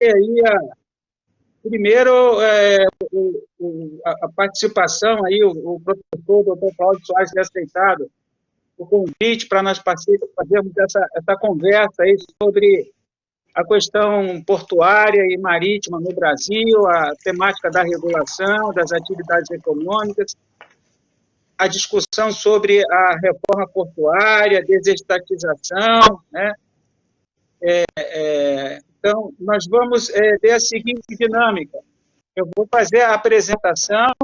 aí primeiro a participação aí, o professor Dr. Cláudio Soares ter aceitado o convite para nós fazermos essa conversa aí sobre a questão portuária e marítima no Brasil, a temática da regulação, das atividades econômicas, a discussão sobre a reforma portuária, a desestatização, né? Então, nós vamos ter a seguinte dinâmica. Eu vou fazer a apresentação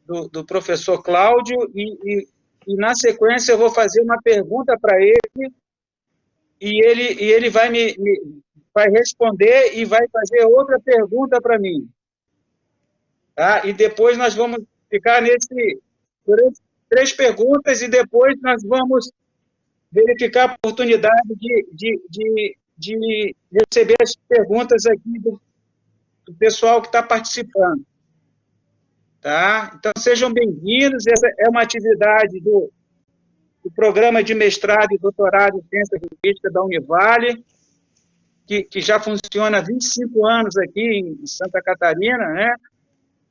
do professor Cláudio e, na sequência, eu vou fazer uma pergunta para ele e ele vai responder e vai fazer outra pergunta para mim. Tá? E depois nós vamos ficar durante 3 perguntas e depois nós vamos verificar a oportunidade de receber as perguntas aqui do pessoal que está participando. Tá? Então, sejam bem-vindos. Essa é uma atividade do Programa de Mestrado e Doutorado em Ciência Jurídica da Univale, que já funciona há 25 anos aqui em Santa Catarina, né?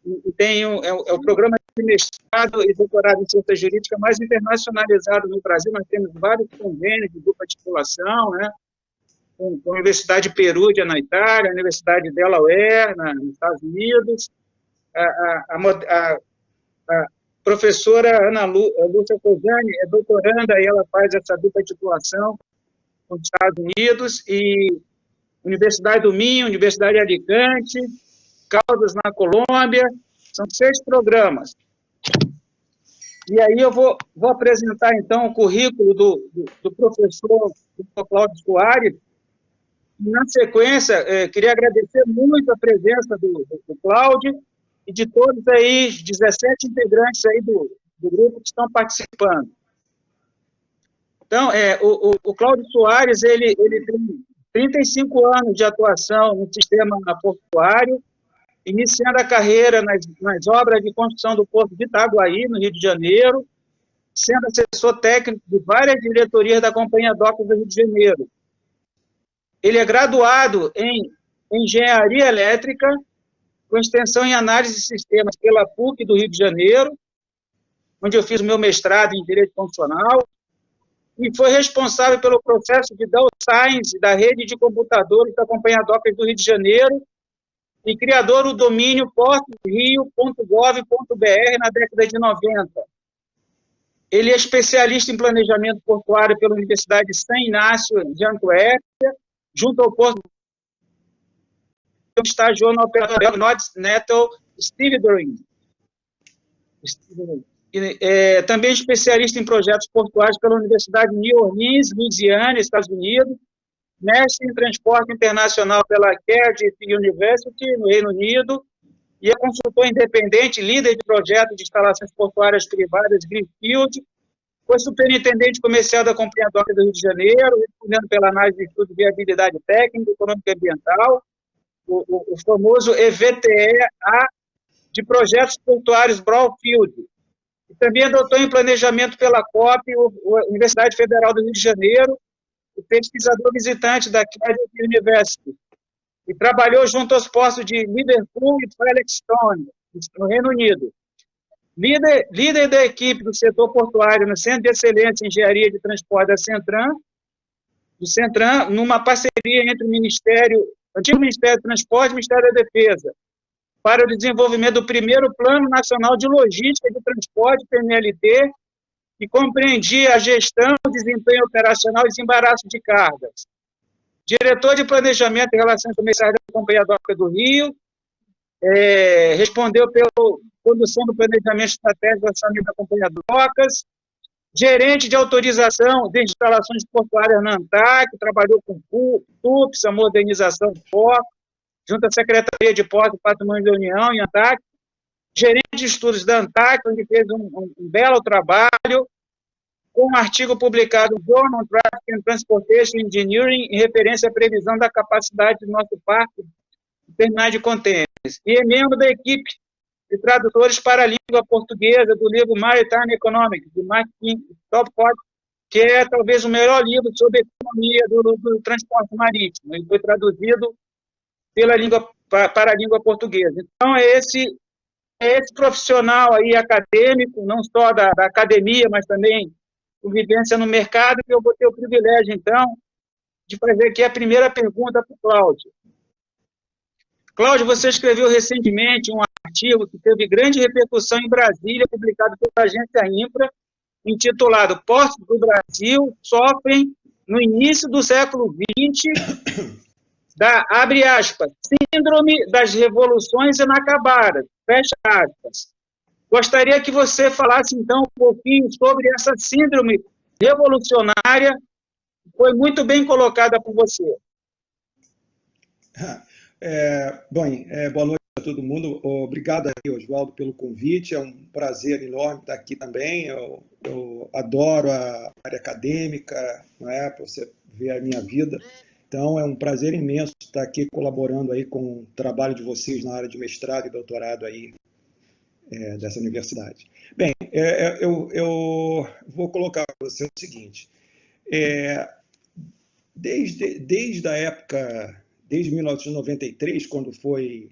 E tem o programa de mestrado e doutorado em ciência jurídica mais internacionalizado no Brasil. Nós temos vários convênios de dupla titulação, né? Com a Universidade de Perugia, na Itália, a Universidade de Delaware, nos Estados Unidos, a professora Ana Lúcia Cojani é doutoranda e ela faz essa dupla titulação com os Estados Unidos, e Universidade do Minho, Universidade de Alicante, Caldas, na Colômbia, são 6 programas. E aí eu vou apresentar, então, o currículo do professor Cláudio Soares. E, na sequência, queria agradecer muito a presença do Cláudio e de todos aí, 17 integrantes aí do grupo que estão participando. Então, o Cláudio Soares, ele tem 35 anos de atuação no sistema portuário, iniciando a carreira nas obras de construção do Porto de Itaguaí, no Rio de Janeiro, sendo assessor técnico de várias diretorias da Companhia Docas do Rio de Janeiro. Ele é graduado em Engenharia Elétrica, com extensão em Análise de Sistemas pela PUC do Rio de Janeiro, onde eu fiz o meu mestrado em Direito Constitucional, e foi responsável pelo processo de Science da rede de computadores da Companhia Docas do Rio de Janeiro, e criador do domínio portosrio.gov.br na década de 90. Ele é especialista em planejamento portuário pela Universidade de São Inácio de Antuérpia, junto ao Porto, estagiou na operadora Nordnetel Stevedoring. Também especialista em projetos portuários pela Universidade de New Orleans, Louisiana, Estados Unidos, mestre em transporte internacional pela Cardiff University, no Reino Unido, e é consultor independente, líder de projeto de instalações portuárias privadas Greenfield, foi superintendente comercial da Companhia Docas do Rio de Janeiro, respondendo pela análise de estudo de viabilidade técnica, econômica e ambiental, o famoso EVTE-A de projetos portuários Brownfield. E também é doutor em planejamento pela COP, Universidade Federal do Rio de Janeiro, e pesquisador visitante da Cardiff University. E trabalhou junto aos postos de Liverpool e Felixstowe, no Reino Unido. Líder da equipe do setor portuário no Centro de Excelência em Engenharia de Transporte da Centran, numa parceria entre o antigo Ministério do Transporte e o Ministério da Defesa, para o desenvolvimento do primeiro Plano Nacional de Logística de Transporte, PNLT, que compreendia a gestão, desempenho operacional e desembaraço de cargas. Diretor de Planejamento e Relações Comerciais da Companhia Docas do Rio, respondeu pela condução do planejamento estratégico do orçamento da Companhia Docas, gerente de autorização de instalações portuárias na ANTAC, trabalhou com TUPS, a modernização do porto, junto à Secretaria de Porto e Patrimônio da União, em ANTAC, gerente de estudos da ANTAC, onde fez um belo trabalho, com um artigo publicado no Journal Traffic and Transportation Engineering, em referência à previsão da capacidade do nosso parque de terminais de contêineres. E é membro da equipe de tradutores para a língua portuguesa do livro Maritime Economics, de Martin Topford, que é talvez o melhor livro sobre economia do transporte marítimo. Ele foi traduzido para a língua portuguesa. Então, é esse profissional aí acadêmico, não só da academia, mas também com vivência no mercado, que eu vou ter o privilégio, então, de fazer aqui a primeira pergunta para o Cláudio. Cláudio, você escreveu recentemente um artigo que teve grande repercussão em Brasília, publicado pela agência Infra, intitulado Portos do Brasil sofrem, no início do século XX, abre aspas, síndrome das revoluções inacabadas, fecha aspas. Gostaria que você falasse, então, um pouquinho sobre essa síndrome revolucionária, que foi muito bem colocada por você. Boa noite a todo mundo. Obrigado aí, Oswaldo, pelo convite. É um prazer enorme estar aqui também. Eu adoro a área acadêmica, não é? Para você ver a minha vida. Então, é um prazer imenso estar aqui colaborando aí com o trabalho de vocês na área de mestrado e doutorado aí dessa universidade. Bem, eu vou colocar para você o seguinte. Desde a época, desde 1993, quando foi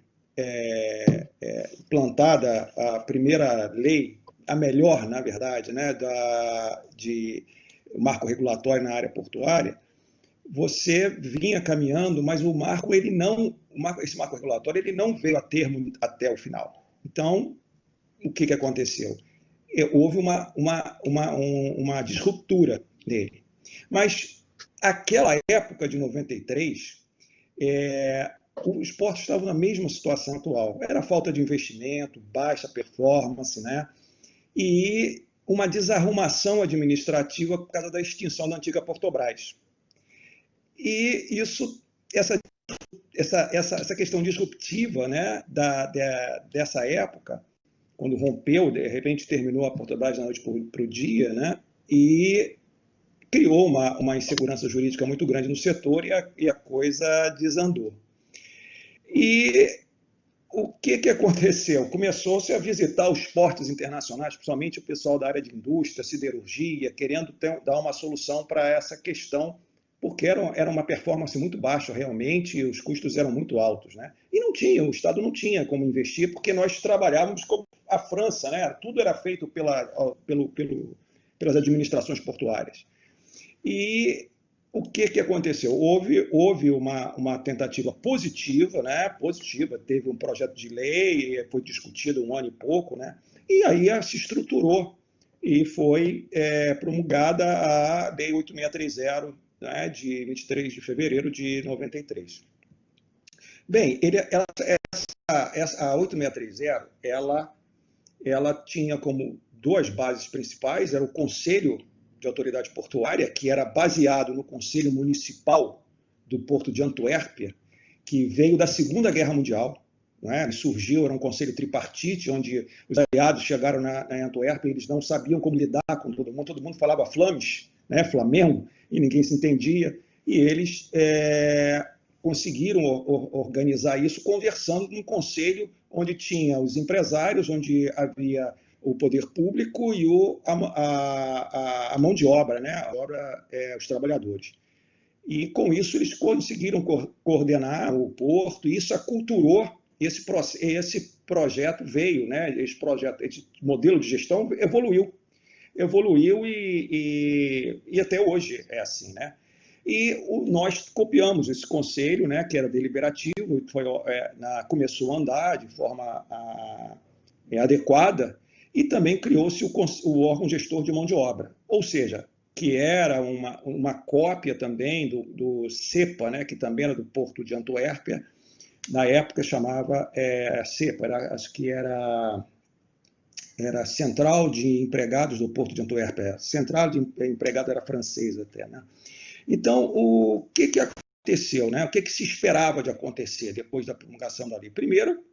implantada a primeira lei, a melhor, na verdade, né, de marco regulatório na área portuária, você vinha caminhando, mas esse marco regulatório ele não veio a termo até o final. Então, o que aconteceu? Houve uma disruptura nele. Mas aquela época de 93, os portos estavam na mesma situação atual. Era falta de investimento, baixa performance, né? E uma desarrumação administrativa por causa da extinção da antiga Portobras. E essa questão disruptiva, né, dessa época, quando rompeu, de repente terminou a Portobras da noite para o dia, né, e criou uma insegurança jurídica muito grande no setor e a coisa desandou. E o que aconteceu? Começou-se a visitar os portos internacionais, principalmente o pessoal da área de indústria, siderurgia, querendo dar uma solução para essa questão, porque era uma performance muito baixa realmente e os custos eram muito altos, né? E o Estado não tinha como investir, porque nós trabalhávamos como a França, né? Tudo era feito pelas administrações portuárias. E o que aconteceu? Houve uma tentativa positiva, né? Positiva, teve um projeto de lei, foi discutido 1 ano e pouco, né? E aí se estruturou e foi promulgada a Lei 8630, né, de 23 de fevereiro de 93. Bem, a 8630, ela tinha como duas bases principais, era o Conselho de Autoridade Portuária, que era baseado no Conselho Municipal do Porto de Antuérpia, que veio da Segunda Guerra Mundial, né? Surgiu, era um conselho tripartite, onde os aliados chegaram em Antuérpia e eles não sabiam como lidar com todo mundo falava Flams, né? Flamengo, e ninguém se entendia, e eles conseguiram organizar isso conversando num conselho onde tinha os empresários, onde havia o poder público e a mão de obra, né? Os trabalhadores. E, com isso, eles conseguiram coordenar o porto, e isso aculturou esse projeto veio, né? Esse modelo de gestão evoluiu e até hoje é assim, né? E nós copiamos esse conselho, né, que era deliberativo, começou a andar de forma adequada, e também criou-se o órgão gestor de mão de obra, ou seja, que era uma cópia também do CEPA, né, que também era do Porto de Antuérpia, na época chamava CEPA, acho que era Central de Empregados do Porto de Antuérpia. Central de Empregados era francês até, né? Então, o que aconteceu, né? O que se esperava de acontecer depois da promulgação da lei? Primeiro,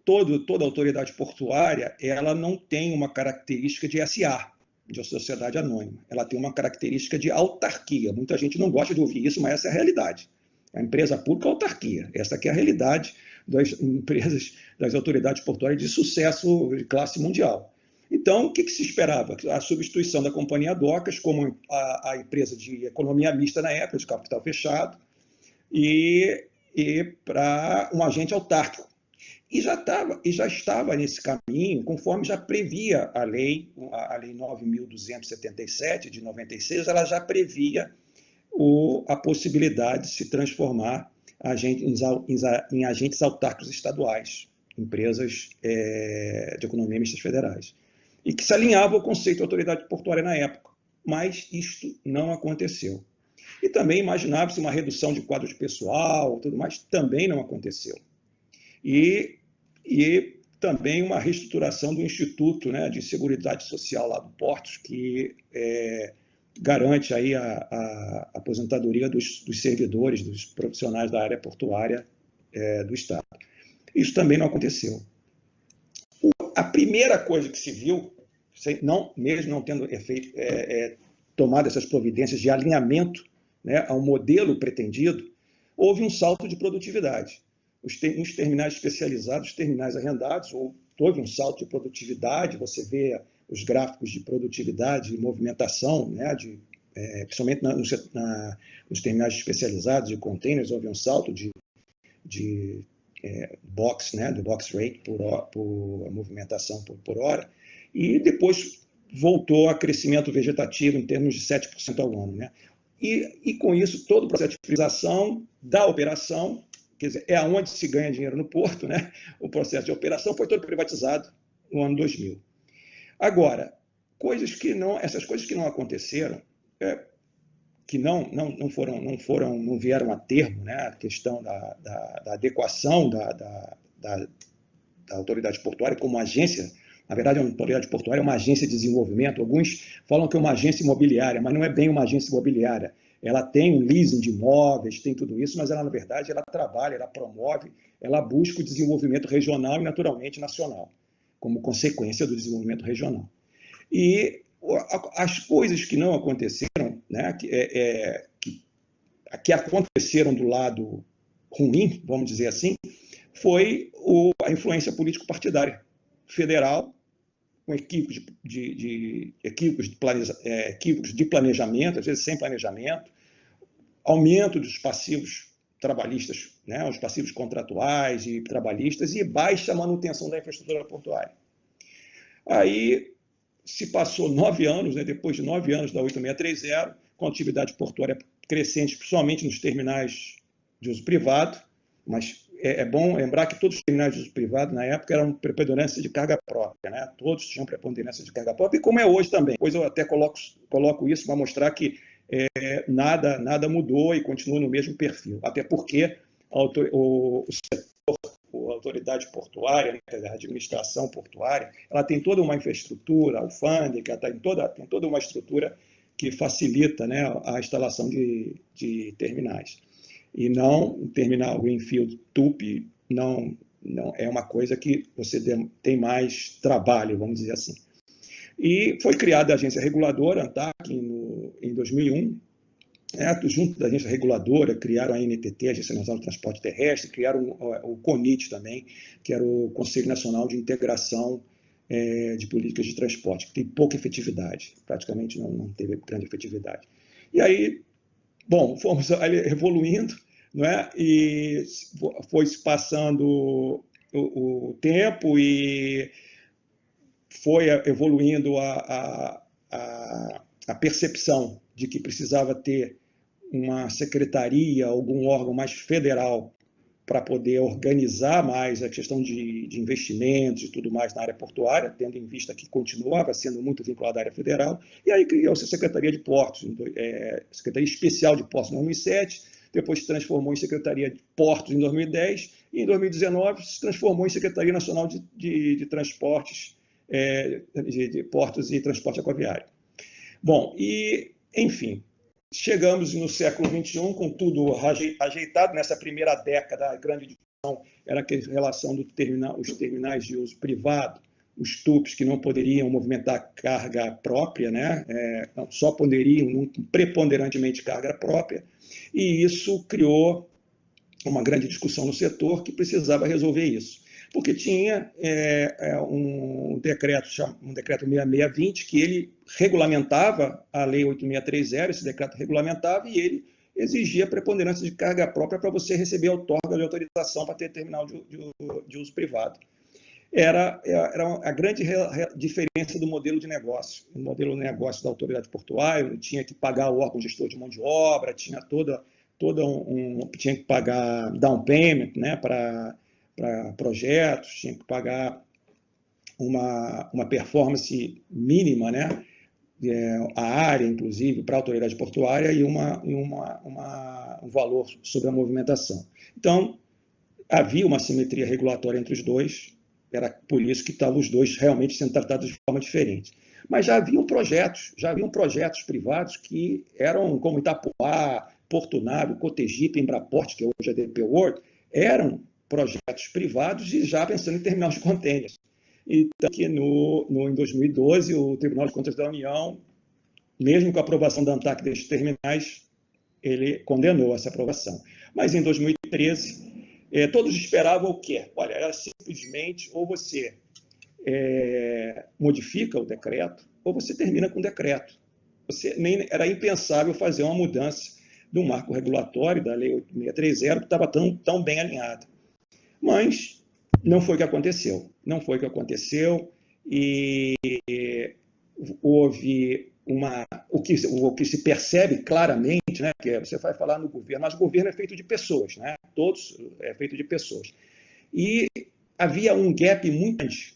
toda autoridade portuária, ela não tem uma característica de SA, de sociedade anônima. Ela tem uma característica de autarquia. Muita gente não gosta de ouvir isso, mas essa é a realidade. A empresa pública é autarquia. Essa aqui é a realidade das empresas, das autoridades portuárias de sucesso de classe mundial. Então, o que se esperava? A substituição da companhia Docas como a empresa de economia mista na época, de capital fechado, e e para um agente autárquico. E já estava nesse caminho, conforme já previa a Lei 9.277, de 96, ela já previa a possibilidade de se transformar em agentes autárquicos estaduais, empresas de economia mistas federais, e que se alinhava ao conceito de autoridade portuária na época, mas isto não aconteceu. E também imaginava-se uma redução de quadro de pessoal, tudo mais, também não aconteceu. E também uma reestruturação do Instituto, né, de Seguridade Social lá do Portos, que garante aí a aposentadoria dos servidores, dos profissionais da área portuária do Estado. Isso também não aconteceu. A primeira coisa que se viu, mesmo não tendo tomado essas providências de alinhamento, né, ao modelo pretendido, houve um salto de produtividade. Nos terminais especializados, os terminais arrendados, houve um salto de produtividade, você vê os gráficos de produtividade e movimentação, né, principalmente nos terminais especializados de containers, houve um salto de box, né, do box rate por movimentação por hora, e depois voltou a crescimento vegetativo em termos de 7% ao ano, né? E com isso, todo o processo de privatização da operação, quer dizer, é onde se ganha dinheiro no porto, né? O processo de operação foi todo privatizado no ano 2000. Agora, essas coisas que não aconteceram, que não vieram a termo, né? A questão da adequação da autoridade portuária como agência. Na verdade, a autoridade portuária é uma agência de desenvolvimento. Alguns falam que é uma agência imobiliária, mas não é bem uma agência imobiliária. Ela tem um leasing de imóveis, tem tudo isso, mas ela, na verdade, ela trabalha, ela promove, ela busca o desenvolvimento regional e, naturalmente, nacional, como consequência do desenvolvimento regional. E as coisas que não aconteceram, né, que aconteceram do lado ruim, vamos dizer assim, foi a influência político-partidária federal, com equívocos de planejamento, às vezes sem planejamento, aumento dos passivos trabalhistas, né, os passivos contratuais e trabalhistas, e baixa manutenção da infraestrutura portuária. Aí se passou 9 anos, né, depois de 9 anos da 8630, com atividade portuária crescente, principalmente nos terminais de uso privado, mas é bom lembrar que todos os terminais de uso privado, na época, eram preponderância de carga própria, né? Todos tinham preponderância de carga própria, e como é hoje também. Depois eu até coloco isso para mostrar que nada mudou e continua no mesmo perfil. Até porque o setor, a autoridade portuária, a administração portuária, ela tem toda uma infraestrutura, alfândega, tem toda uma estrutura que facilita, né, a instalação de terminais. E não um terminal Greenfield TUP não é uma coisa que você tem mais trabalho, vamos dizer assim. E foi criada a agência reguladora, ANTAC, em 2001. Junto da agência reguladora, criaram a NTT, a Agência Nacional de Transporte Terrestre, criaram o CONIT também, que era o Conselho Nacional de Integração de Políticas de Transporte, que tem pouca efetividade, praticamente não teve grande efetividade. E aí, bom, fomos evoluindo, não é? E foi se passando o tempo e foi evoluindo a percepção de que precisava ter uma secretaria, algum órgão mais federal para poder organizar mais a questão de investimentos e tudo mais na área portuária, tendo em vista que continuava sendo muito vinculada à área federal, e aí criou-se a Secretaria de Portos, Secretaria Especial de Portos em 2007, depois se transformou em Secretaria de Portos em 2010, e em 2019 se transformou em Secretaria Nacional de Transportes, de Portos e Transporte Aquaviário. Bom, e, enfim, chegamos no século XXI com tudo ajeitado. Nessa primeira década, a grande discussão era a relação dos terminais de uso privado, os TUPs que não poderiam movimentar carga própria, né? Só poderiam preponderantemente carga própria, e isso criou uma grande discussão no setor que precisava resolver isso. Porque tinha um decreto 6620 que ele regulamentava a Lei 8630, esse decreto regulamentava, e ele exigia preponderância de carga própria para você receber outorga de autorização para ter terminal de uso privado. Era a grande diferença do modelo de negócio. O modelo de negócio da autoridade portuária tinha que pagar o órgão gestor de mão de obra, tinha tinha que pagar down payment, né, para projetos, tinha que pagar uma performance mínima, né, a área, inclusive, para a autoridade portuária e um valor sobre a movimentação. Então, havia uma simetria regulatória entre os dois, era por isso que estavam os dois realmente sendo tratados de forma diferente. Mas já haviam projetos privados que eram como Itapoá, Porto Navi, Cotegipe, Embraport, que hoje é DP World, eram projetos privados e já pensando em terminal de contêineres. Então, que em 2012, o Tribunal de Contas da União, mesmo com a aprovação da ANTAC desses terminais, ele condenou essa aprovação. Mas em 2013, todos esperavam o quê? Olha, era simplesmente ou você modifica o decreto, ou você termina com o decreto. Era impensável fazer uma mudança do marco regulatório da Lei 8630, que estava tão bem alinhado. Mas não foi o que aconteceu. Não foi o que aconteceu e houve o que se percebe claramente, né, que você vai falar no governo, mas o governo é feito de pessoas, né? Todos é feito de pessoas. E havia um gap muito grande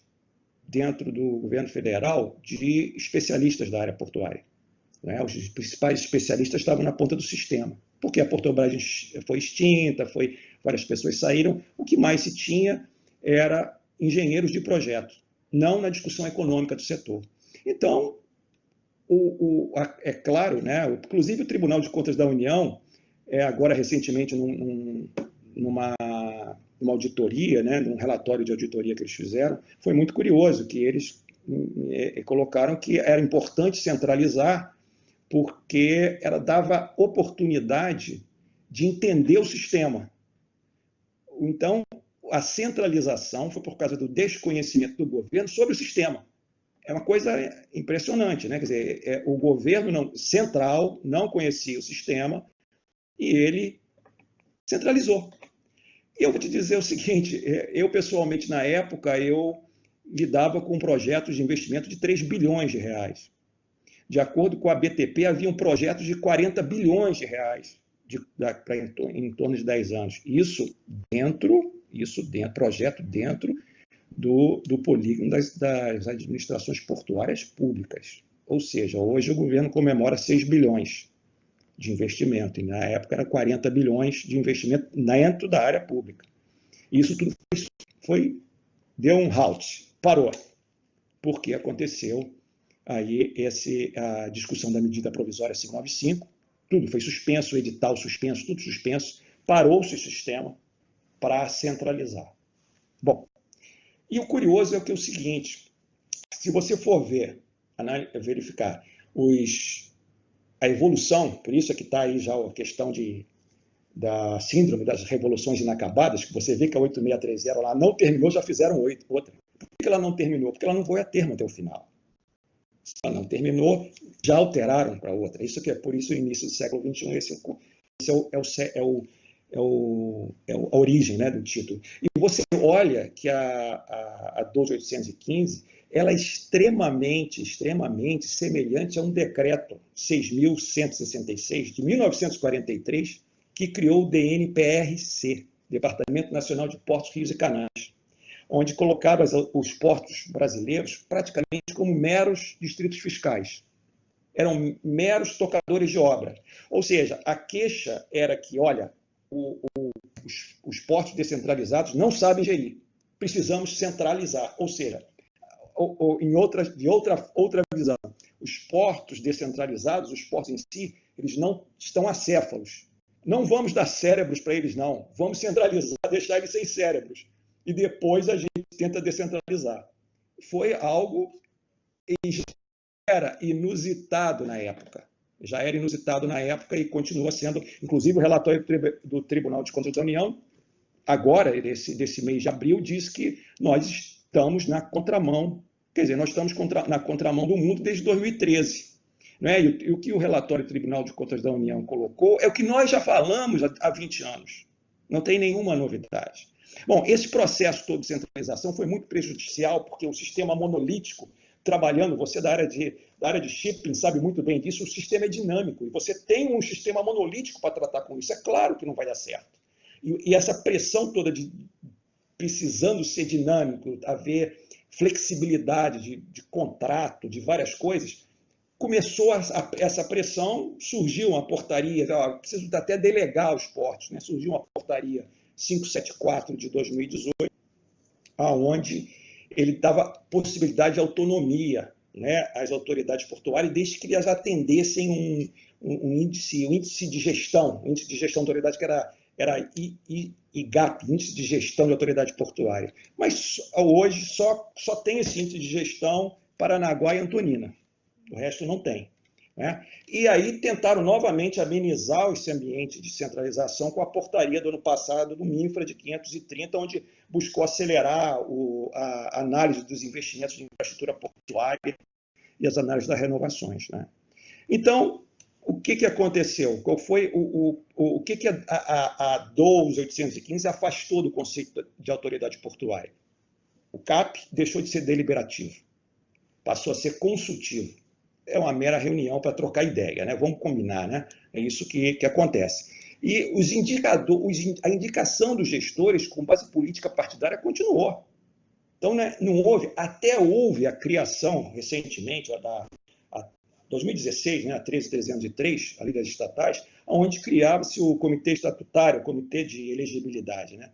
dentro do governo federal de especialistas da área portuária. Né? Os principais especialistas estavam na ponta do sistema, porque a Portobras foi extinta, várias pessoas saíram. O que mais se tinha era engenheiros de projeto, não na discussão econômica do setor. Então, é claro, né, inclusive o Tribunal de Contas da União, agora recentemente numa auditoria, né, num relatório de auditoria que eles fizeram, foi muito curioso que eles colocaram que era importante centralizar porque ela dava oportunidade de entender o sistema. Então, a centralização foi por causa do desconhecimento do governo sobre o sistema. É uma coisa impressionante, né? Quer dizer, o governo central não conhecia o sistema e ele centralizou. E eu vou te dizer o seguinte, eu pessoalmente, na época, eu lidava com projetos de investimento de 3 bilhões de reais. De acordo com a BTP, haviam projetos de 40 bilhões de reais em torno de 10 anos. Isso dentro, projeto dentro do polígono das administrações portuárias públicas. Ou seja, hoje o governo comemora 6 bilhões de investimento, e na época era 40 bilhões de investimento dentro da área pública. Isso tudo deu um halt, parou, porque aconteceu aí a discussão da medida provisória 595, tudo foi suspenso, o edital suspenso, tudo suspenso, parou-se o sistema para centralizar. Bom, e o curioso é o seguinte, se você for verificar a evolução, por isso é que está aí já a questão da síndrome das revoluções inacabadas, que você vê que a 8630 lá não terminou, já fizeram outra. Por que ela não terminou? Porque ela não foi a termo até o final. Se ela não terminou, já alteraram para outra. Isso que é por isso o início do século XXI, a origem, né, do título. E você olha que a 12815 ela é extremamente semelhante a um decreto 6.166 de 1943 que criou o DNPRC, Departamento Nacional de Portos, Rios e Canais, onde colocava os portos brasileiros praticamente como meros distritos fiscais. Eram meros tocadores de obra. Ou seja, a queixa era que, olha, os portos descentralizados não sabem gerir. Precisamos centralizar. Ou seja, de outra visão, os portos descentralizados, os portos em si, eles não estão acéfalos. Não vamos dar cérebros para eles, não. Vamos centralizar, deixar eles sem cérebros. E depois a gente tenta descentralizar. Foi algo que já era inusitado na época. Já era inusitado na época e continua sendo. Inclusive, o relatório do Tribunal de Contas da União, agora, desse mês de abril, diz que nós estamos na contramão. Quer dizer, nós estamos na contramão do mundo desde 2013. né? E o que o relatório do Tribunal de Contas da União colocou é o que nós já falamos há 20 anos. Não tem nenhuma novidade. Bom, esse processo todo de centralização foi muito prejudicial, porque o sistema monolítico, trabalhando, você da área de shipping sabe muito bem disso, o sistema é dinâmico, e você tem um sistema monolítico para tratar com isso. É claro que não vai dar certo. E essa pressão toda de precisando ser dinâmico, haver flexibilidade de contrato, de várias coisas, começou essa pressão, surgiu uma portaria, preciso até delegar os portos, né? Surgiu uma portaria 574 de 2018, aonde ele dava possibilidade de autonomia, né, às autoridades portuárias, desde que elas atendessem um índice de gestão, da autoridade que era IGAP, Índice de Gestão de Autoridade Portuária. Mas hoje só tem esse índice de gestão Paranaguá e Antonina. O resto não tem, né? E aí tentaram novamente amenizar esse ambiente de centralização com a portaria do ano passado do MINFRA de 530, onde buscou acelerar a análise dos investimentos de infraestrutura portuária e as análises das renovações, né? Então, o que aconteceu? Qual foi o que a 12815 afastou do conceito de autoridade portuária? O CAP deixou de ser deliberativo, passou a ser consultivo. É uma mera reunião para trocar ideia, né? Vamos combinar, né? É isso que acontece. E a indicação dos gestores com base política partidária continuou. Então, né, não houve, até houve a criação, recentemente, a 2016, né, a 13303, a Lei das Estatais, onde criava-se o comitê estatutário, o comitê de elegibilidade, né?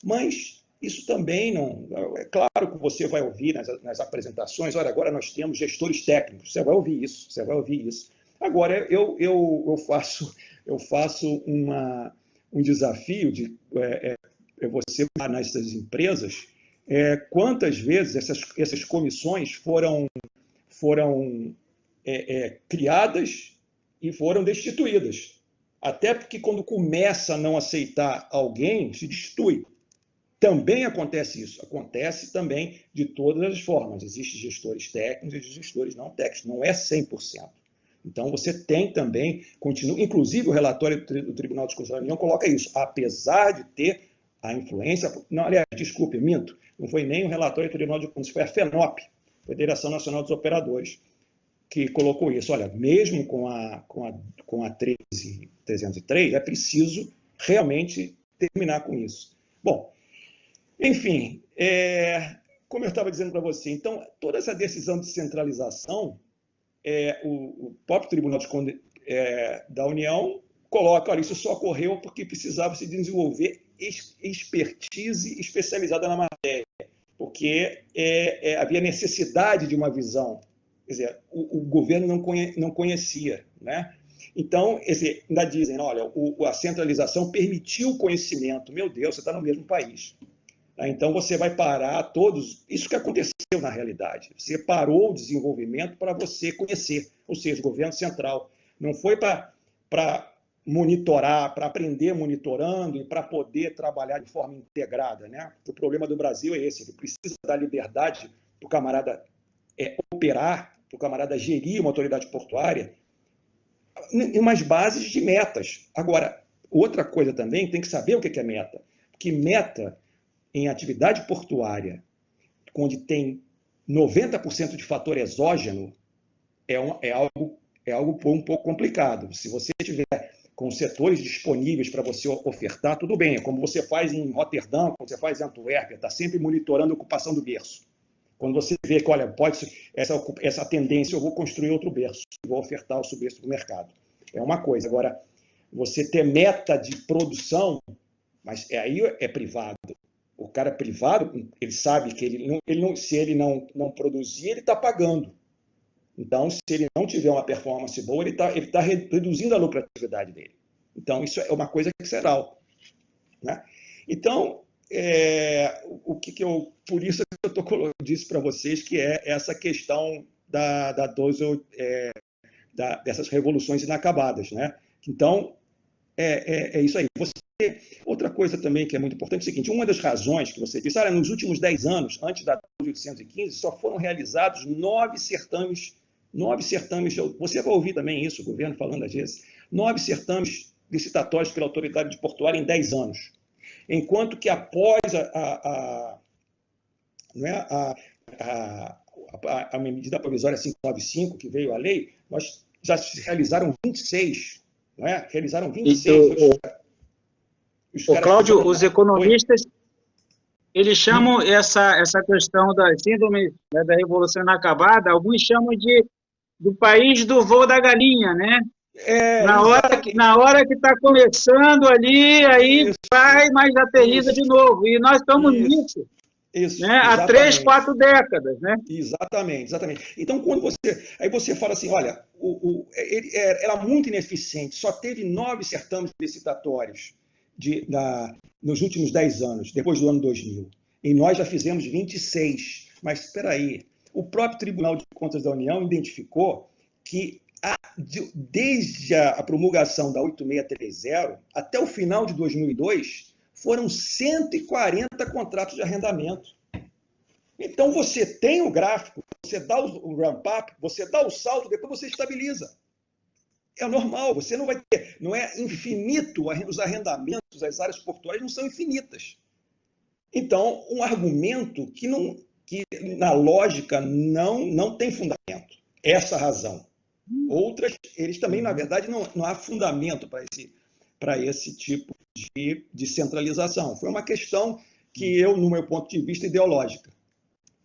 Mas isso também não... É claro que você vai ouvir nas apresentações, olha, agora nós temos gestores técnicos, você vai ouvir isso. Agora, eu faço um desafio de você nessas empresas, quantas vezes essas comissões foram criadas e foram destituídas. Até porque quando começa a não aceitar alguém, se destitui. Também acontece isso, acontece também de todas as formas. Existem gestores técnicos e gestores não técnicos, não é 100%. Então, você tem também, inclusive o relatório do Tribunal de Contas da União coloca isso, apesar de ter a influência... Não, aliás, desculpe, minto, não foi nem o relatório do Tribunal de Contas, foi a FENOP, Federação Nacional dos Operadores, que colocou isso. Olha, mesmo com a 13303, é preciso realmente terminar com isso. Bom, enfim, como eu estava dizendo para você, então, toda essa decisão de centralização, o próprio Tribunal de Contas da União coloca, olha, isso só ocorreu porque precisava se desenvolver expertise especializada na matéria, porque havia necessidade de uma visão. Quer dizer, o governo não conhecia, né? Então, ainda dizem, olha, a centralização permitiu o conhecimento. Meu Deus, você está no mesmo país. Então, você vai parar todos... Isso que aconteceu na realidade. Você parou o desenvolvimento para você conhecer, ou seja, o governo central. Não foi para monitorar, para aprender monitorando e para poder trabalhar de forma integrada, né? O problema do Brasil é esse, ele precisa dar liberdade para o camarada operar, para o camarada gerir uma autoridade portuária, em umas bases de metas. Agora, outra coisa também, tem que saber o que é meta. Porque meta em atividade portuária, onde tem 90% de fator exógeno, é algo um pouco complicado. Se você tiver com setores disponíveis para você ofertar, tudo bem. É como você faz em Roterdã, como você faz em Antuérpia, está sempre monitorando a ocupação do berço. Quando você vê que, olha, essa tendência, eu vou construir outro berço, vou ofertar o subberço para o mercado. É uma coisa. Agora, você ter meta de produção, mas aí é privado. O cara privado, ele sabe que se ele não produzir, ele está pagando. Então, se ele não tiver uma performance boa, ele tá reduzindo a lucratividade dele. Então, isso é uma coisa que será, né? Então, por isso que eu disse para vocês que é essa questão dessas revoluções inacabadas, né? Então, é isso aí. Outra coisa também que é muito importante é o seguinte, uma das razões que você disse, nos últimos 10 anos, antes da 1815, só foram realizados 9 certames 9 certames, você vai ouvir também isso, o governo falando às vezes, 9 certames licitatórios pela autoridade portuária em 10 anos. Enquanto que após não é, a medida provisória 595, que veio a lei, nós já se realizaram 26, não é? Realizaram 26. Cláudio, os economistas, eles chamam essa questão da síndrome, né, da revolução inacabada, alguns chamam do país do voo da galinha, né? Na hora que está começando ali, aí isso, vai, mas aterriza de novo. E nós estamos nisso. Isso, né? Há 3, 4 décadas, né? Exatamente. Então, quando você fala assim, olha, ele era muito ineficiente, só teve 9 certames licitatórios nos últimos 10 anos, depois do ano 2000. E nós já fizemos 26. Mas, espera aí, o próprio Tribunal de Contas da União identificou que desde a promulgação da 8630 até o final de 2002, foram 140 contratos de arrendamento. Então, você tem o gráfico, você dá o ramp-up, você dá o salto, depois você estabiliza. É normal, você não vai ter, não é infinito, os arrendamentos, as áreas portuárias não são infinitas. Então, um argumento que na lógica não tem fundamento. Essa razão. Outras, eles também, na verdade, não há fundamento para esse tipo de centralização. Foi uma questão que no meu ponto de vista, ideológica,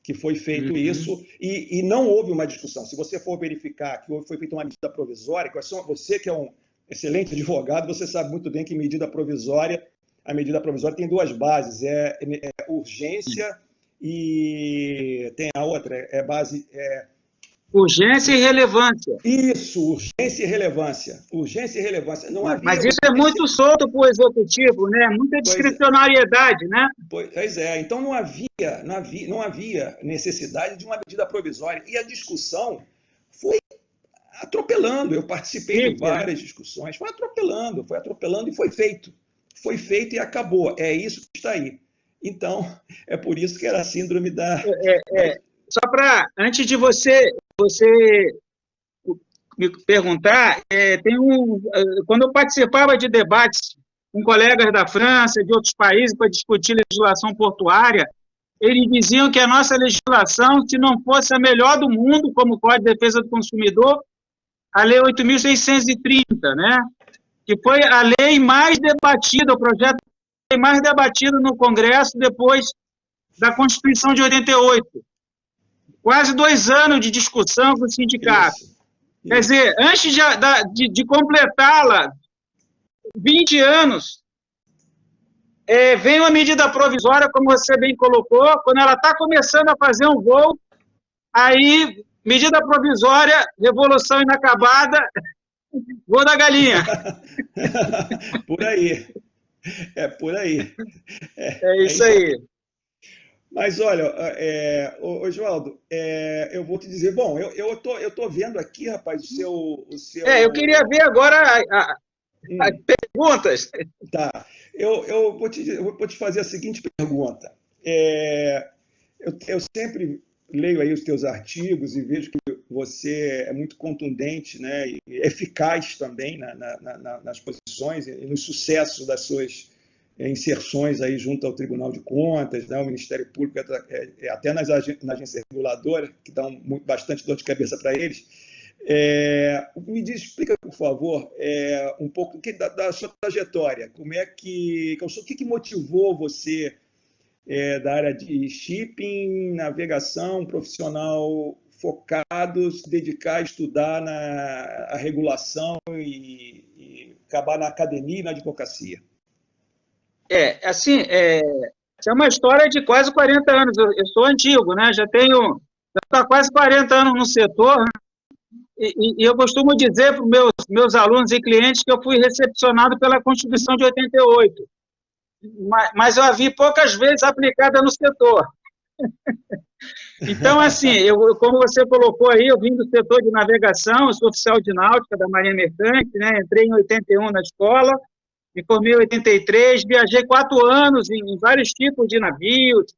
que foi feito isso, e não houve uma discussão. Se você for verificar que foi feita uma medida provisória, você que é um excelente advogado, você sabe muito bem que a medida provisória tem 2 bases, urgência e tem a outra, urgência e relevância. Isso, urgência e relevância. Urgência e relevância. Mas isso é muito solto para o executivo, né? Muita discricionariedade, né? Pois é. Então não havia necessidade de uma medida provisória. E a discussão foi atropelando. Eu participei de várias discussões. Foi atropelando e foi feito. Foi feito e acabou. É isso que está aí. Então, é por isso que era a síndrome da... Só para, antes de você me perguntar, quando eu participava de debates com colegas da França, de outros países, para discutir legislação portuária, eles diziam que a nossa legislação, se não fosse a melhor do mundo, como Código de Defesa do Consumidor, a Lei 8.630, né? Que foi a lei mais debatida, o projeto mais debatido no Congresso depois da Constituição de 88. Quase 2 anos de discussão com o sindicato. Isso. Quer dizer, antes de completá-la, 20 anos, vem uma medida provisória, como você bem colocou, quando ela está começando a fazer um voo, aí, medida provisória, revolução inacabada, voo da galinha. Por aí. Por aí. É isso aí. Mas, olha, Oswaldo, eu vou te dizer, bom, eu tô vendo aqui, rapaz, o seu... eu queria ver agora as perguntas. Tá, eu vou te fazer a seguinte pergunta. Eu sempre leio aí os teus artigos e vejo que você é muito contundente, né, e eficaz também nas posições e no sucesso das suas inserções aí junto ao Tribunal de Contas, né, o Ministério Público, até na agência reguladora, que dá bastante dor de cabeça para eles. Explica, por favor, um pouco da sua trajetória. O que motivou você da área de shipping, navegação, profissional focado, se dedicar a estudar a regulação e acabar na academia e na advocacia? Isso é uma história de quase 40 anos. Eu sou antigo, né? Já estou há quase 40 anos no setor, né? E eu costumo dizer para os meus alunos e clientes que eu fui recepcionado pela Constituição de 88, mas eu a vi poucas vezes aplicada no setor. Então, assim, como você colocou aí, eu vim do setor de navegação, eu sou oficial de náutica da Marinha Mercante, né? Entrei em 81 na escola, me formei em 83, viajei 4 anos em vários tipos de navios,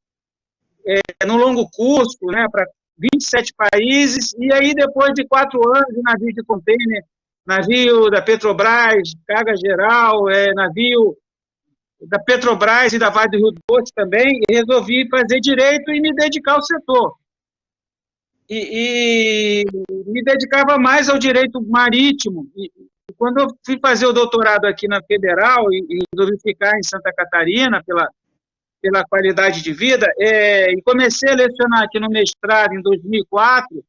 no longo curso, né, para 27 países, e aí depois de 4 anos de navio de container, navio da Petrobras, carga geral, navio da Petrobras e da Vale do Rio Doce também, resolvi fazer direito e me dedicar ao setor. E me dedicava mais ao direito marítimo. E quando eu fui fazer o doutorado aqui na Federal e resolvi ficar em Santa Catarina pela qualidade de vida, e comecei a lecionar aqui no mestrado em 2004,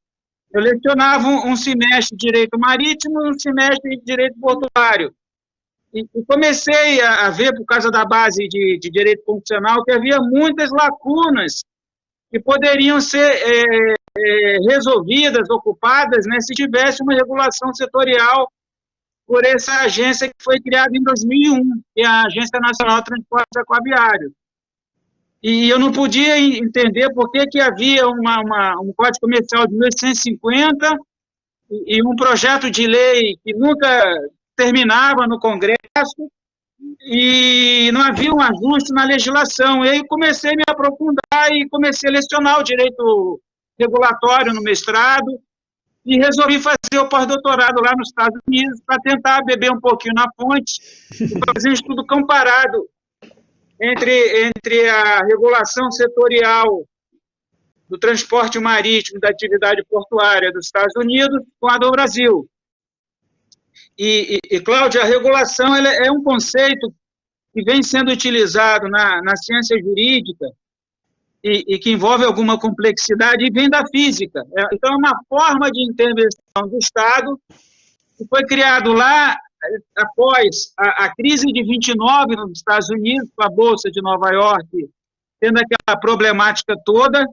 eu lecionava um semestre de direito marítimo e um semestre de direito portuário. E comecei a ver, por causa da base de direito constitucional, que havia muitas lacunas que poderiam ser resolvidas, ocupadas, né, se tivesse uma regulação setorial por essa agência que foi criada em 2001, que é a Agência Nacional de Transportes Aquaviários. E eu não podia entender por que havia um Código Comercial de 1850 e um projeto de lei que nunca terminava no Congresso e não havia um ajuste na legislação. E aí comecei a me aprofundar e comecei a lecionar o direito regulatório no mestrado e resolvi fazer o pós-doutorado lá nos Estados Unidos para tentar beber um pouquinho na fonte e fazer um estudo comparado entre a regulação setorial do transporte marítimo da atividade portuária dos Estados Unidos com a do Brasil. E Cláudia, a regulação ela é um conceito que vem sendo utilizado na ciência jurídica e que envolve alguma complexidade e vem da física. Então, é uma forma de intervenção do Estado que foi criado lá após a crise de 29 nos Estados Unidos, com a Bolsa de Nova York, tendo aquela problemática toda,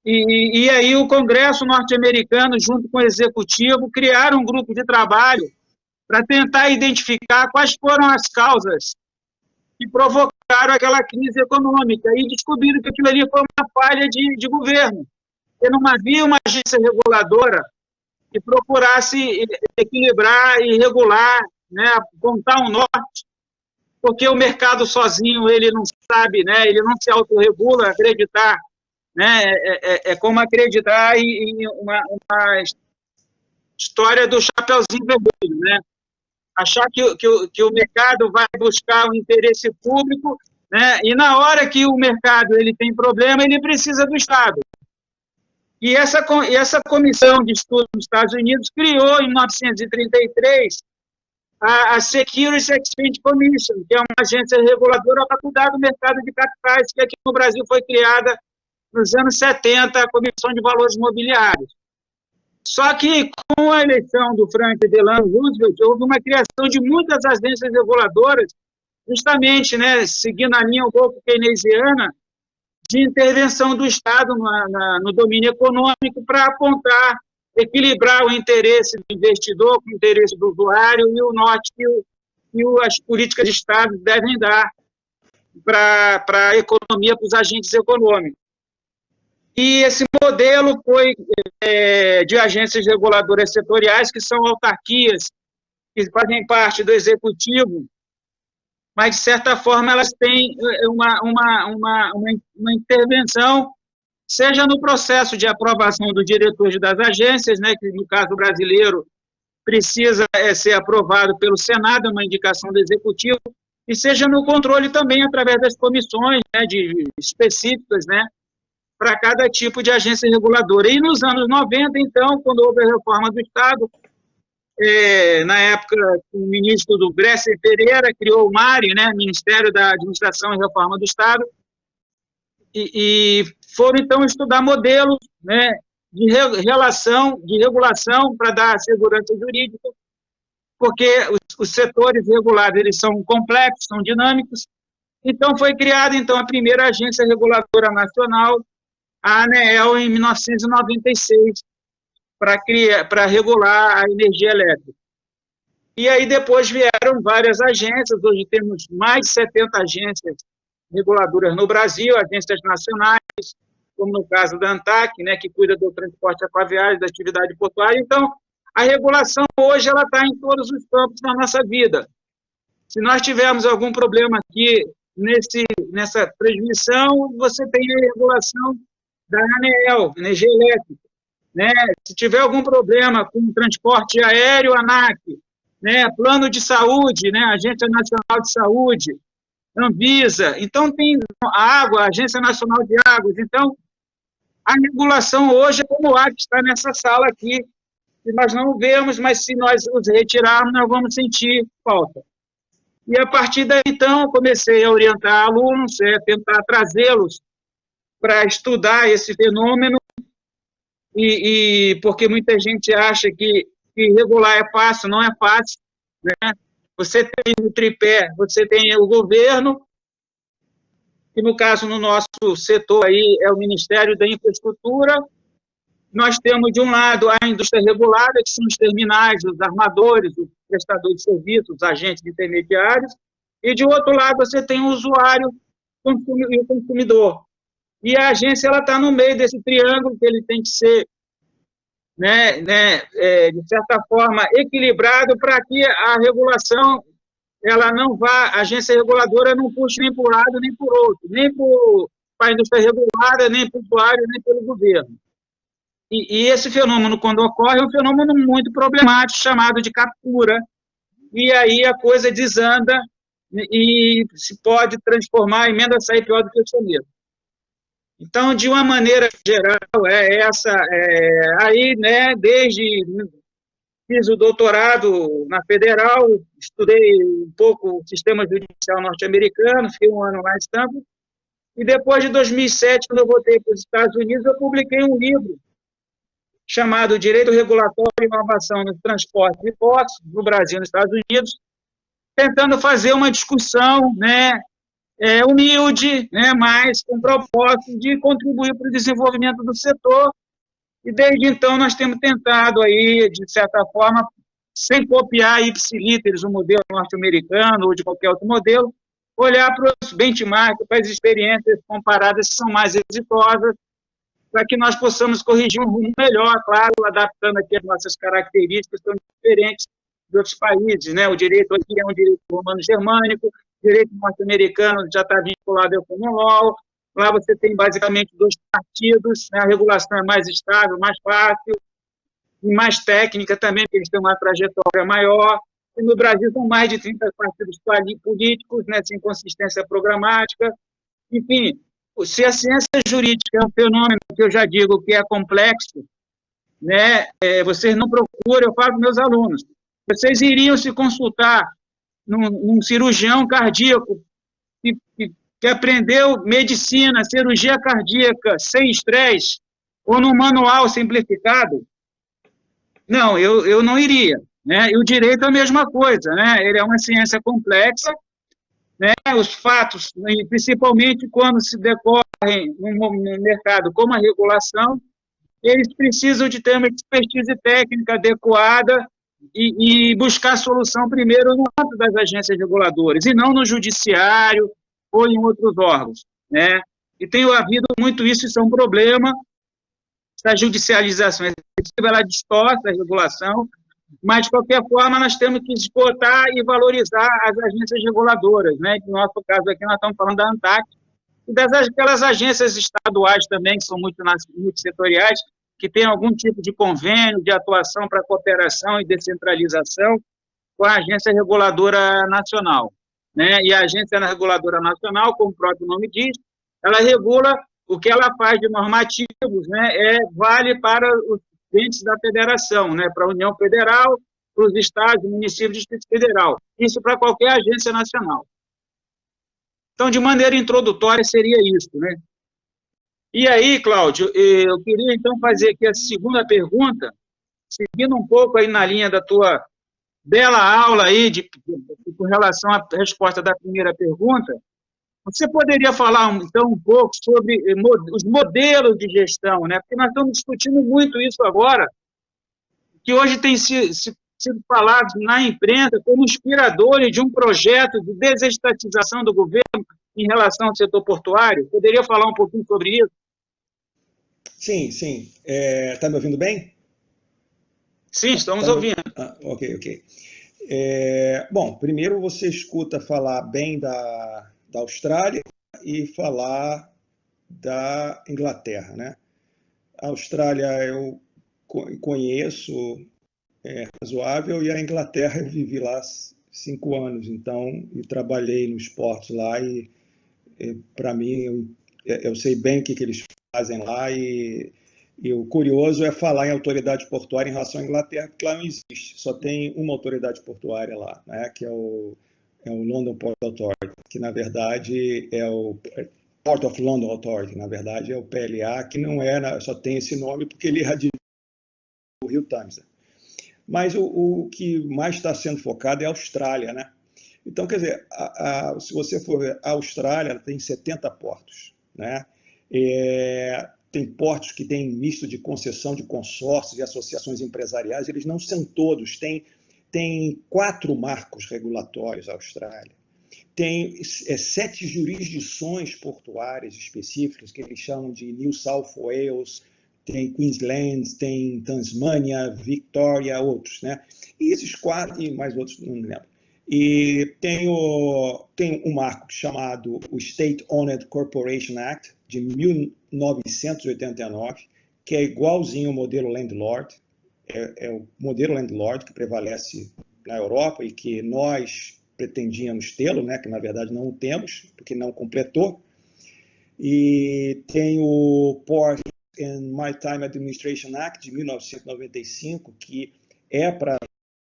e aí o Congresso norte-americano, junto com o Executivo, criaram um grupo de trabalho para tentar identificar quais foram as causas que provocaram aquela crise econômica, e descobriram que aquilo ali foi uma falha de governo, que não havia uma agência reguladora que procurasse equilibrar e regular, né, apontar um norte, porque o mercado sozinho ele não sabe, né, ele não se autorregula. Acreditar, né, é como acreditar em uma história do Chapeuzinho Vermelho, né? Achar que o mercado vai buscar o interesse público, né, e na hora que o mercado ele tem problema, ele precisa do Estado. E essa comissão de estudo nos Estados Unidos criou, em 1933, a Securities Exchange Commission, que é uma agência reguladora para cuidar do mercado de capitais, que aqui no Brasil foi criada nos anos 70, a Comissão de Valores Mobiliários. Só que, com a eleição do Franklin Delano Roosevelt, houve uma criação de muitas agências reguladoras, justamente, né, seguindo a linha um pouco keynesiana, de intervenção do Estado no domínio econômico para apontar, equilibrar o interesse do investidor com o interesse do usuário e o norte que as políticas de Estado devem dar para a economia, para os agentes econômicos. E esse modelo foi de agências reguladoras setoriais, que são autarquias, que fazem parte do executivo, mas, de certa forma, elas têm uma intervenção, seja no processo de aprovação dos diretores das agências, né, que, no caso brasileiro, precisa ser aprovado pelo Senado, uma indicação do Executivo, e seja no controle também através das comissões, né, específicas, né, para cada tipo de agência reguladora. E nos anos 90, então, quando houve a reforma do Estado, na época, o ministro do Bresser Pereira criou o MARE, né, Ministério da Administração e Reforma do Estado, e foram, então, estudar modelos, né, de regulação para dar segurança jurídica, porque os setores regulados eles são complexos, são dinâmicos. Então, foi criada, então, a primeira agência reguladora nacional, a ANEEL, em 1996, para regular a energia elétrica. E aí depois vieram várias agências, hoje temos mais de 70 agências reguladoras no Brasil, agências nacionais, como no caso da ANTAC, né, que cuida do transporte aquaviário, da atividade portuária. Então, a regulação hoje ela está em todos os campos da nossa vida. Se nós tivermos algum problema aqui nessa transmissão, você tem a regulação da ANEEL, energia elétrica. né? Se tiver algum problema com o transporte aéreo, ANAC, né? Plano de saúde, né? Agência Nacional de Saúde, Anvisa. Então, tem a água, a Agência Nacional de Águas. Então, a regulação hoje é como a que está nessa sala aqui, que nós não vemos, mas se nós os retirarmos, nós vamos sentir falta. E a partir daí, então, comecei a orientar alunos, tentar trazê-los para estudar esse fenômeno, porque muita gente acha que regular é fácil, não é fácil, né? Você tem o tripé, você tem o governo, que no caso, no nosso setor aí, é o Ministério da Infraestrutura. Nós temos, de um lado, a indústria regulada, que são os terminais, os armadores, os prestadores de serviços, os agentes intermediários, e, de outro lado, você tem o usuário e o consumidor. E a agência está no meio desse triângulo, que ele tem que ser, de certa forma, equilibrado para que a regulação ela não vá, a agência reguladora não puxe nem por um lado nem por outro, nem para a indústria regulada, nem para o usuário, nem pelo governo. E esse fenômeno, quando ocorre, é um fenômeno muito problemático, chamado de captura, e aí a coisa desanda e se pode transformar, a emenda sair pior do que o soneto. Então, de uma maneira geral, aí, né, desde fiz o doutorado na Federal, estudei um pouco o sistema judicial norte-americano, fiquei um ano lá em Stanford, e depois de 2007, quando eu voltei para os Estados Unidos, eu publiquei um livro chamado Direito Regulatório e Inovação nos Transportes e Portos, no Brasil e nos Estados Unidos, tentando fazer uma discussão, né, humilde, né, mas com propósito de contribuir para o desenvolvimento do setor. E desde então nós temos tentado aí, de certa forma, sem copiar ipsilíteres o modelo norte-americano ou de qualquer outro modelo, olhar para os benchmarks, para as experiências comparadas que são mais exitosas, para que nós possamos corrigir um rumo melhor, claro, adaptando aqui as nossas características, que são diferentes de outros países, né? O direito aqui é um direito romano-germânico, o direito norte-americano já está vinculado ao common law, lá você tem basicamente 2 partidos, né? A regulação é mais estável, mais fácil, e mais técnica também, porque eles têm uma trajetória maior, e no Brasil são mais de 30 partidos políticos, né? Sem consistência programática, enfim. Se a ciência jurídica é um fenômeno que eu já digo que é complexo, né, vocês não procuram, eu falo para meus alunos, vocês iriam se consultar num cirurgião cardíaco que aprendeu medicina, cirurgia cardíaca sem estresse, ou num manual simplificado? Não, eu não iria. Né? E o direito é a mesma coisa, né? Ele é uma ciência complexa, né, os fatos, principalmente quando se decorrem num mercado como a regulação, eles precisam de ter uma expertise técnica adequada e buscar solução primeiro no âmbito das agências reguladoras, e não no judiciário ou em outros órgãos. Né? E tem havido muito isso, isso é um problema, essa judicialização excessiva, ela distorce a regulação, mas, de qualquer forma, nós temos que exportar e valorizar as agências reguladoras, né? No nosso caso aqui, nós estamos falando da ANTAC, e daquelas agências estaduais também, que são multissetoriais, que têm algum tipo de convênio de atuação para cooperação e descentralização com a Agência Reguladora Nacional. Né? E a Agência Reguladora Nacional, como o próprio nome diz, ela regula o que ela faz de normativos, né? Vale para os entes da federação, né, para a União Federal, para os estados, municípios e Distrito Federal. Isso para qualquer agência nacional. Então, de maneira introdutória, seria isso, né? E aí, Cláudio, eu queria, então, fazer aqui a segunda pergunta, seguindo um pouco aí na linha da tua bela aula aí, com relação à resposta da primeira pergunta. Você poderia falar, então, um pouco sobre os modelos de gestão, né? Porque nós estamos discutindo muito isso agora, que hoje tem sido falado na imprensa como inspiradores de um projeto de desestatização do governo em relação ao setor portuário. Poderia falar um pouquinho sobre isso? Sim, sim. Está me ouvindo bem? Sim, estamos ouvindo. Ok. Bom, primeiro você escuta falar bem da Austrália e falar da Inglaterra, né? A Austrália, eu conheço, razoável, e a Inglaterra eu vivi lá 5 anos, então, e trabalhei no esporte lá, e para mim, eu sei bem o que eles fazem lá, e o curioso é falar em autoridade portuária em relação à Inglaterra, porque lá não existe, só tem uma autoridade portuária lá, né, que é o London Port Authority, que na verdade é o Port of London Authority, na verdade é o PLA, que não é, só tem esse nome porque ele é do Rio Tâmisa. Mas o que mais está sendo focado é a Austrália, né? Então, quer dizer, se você for ver, a Austrália tem 70 portos, né? Tem portos que têm misto de concessão de consórcios e associações empresariais, eles não são todos, tem 4 marcos regulatórios a Austrália, tem 7 jurisdições portuárias específicas, que eles chamam de New South Wales, tem Queensland, tem Tasmânia, Victoria, outros, né? E esses 4, e mais outros, não me lembro. E tem um marco chamado o State Owned Corporation Act, de 1989, que é igualzinho ao modelo Landlord, é o modelo Landlord que prevalece na Europa e que nós pretendíamos tê-lo, né, que na verdade não o temos, porque não completou. E tem o Port and Maritime Administration Act de 1995, que é para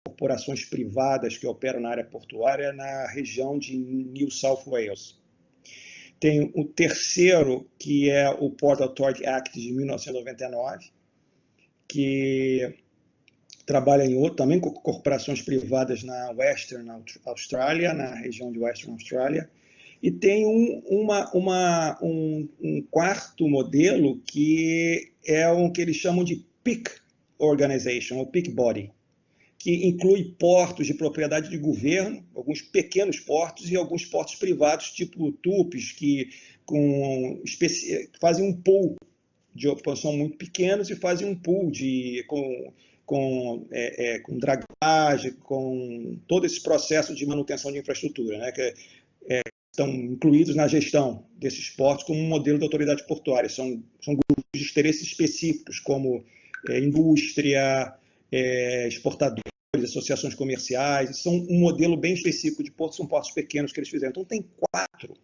corporações privadas que operam na área portuária na região de New South Wales. Tem o terceiro, que é o Port Authority Act de 1999, que trabalha também com corporações privadas na Western Australia, na região de Western Australia. E tem um quarto modelo, que é o que eles chamam de Peak Organization, ou Peak Body, que inclui portos de propriedade de governo, alguns pequenos portos e alguns portos privados, tipo TUPs, que fazem um pool são muito pequenos e fazem um pool com dragagem, com todo esse processo de manutenção de infraestrutura, né, que estão incluídos na gestão desses portos como um modelo de autoridade portuária. São grupos de interesses específicos, como indústria, exportadores, associações comerciais. São um modelo bem específico de portos, são portos pequenos que eles fizeram. Então, tem 4,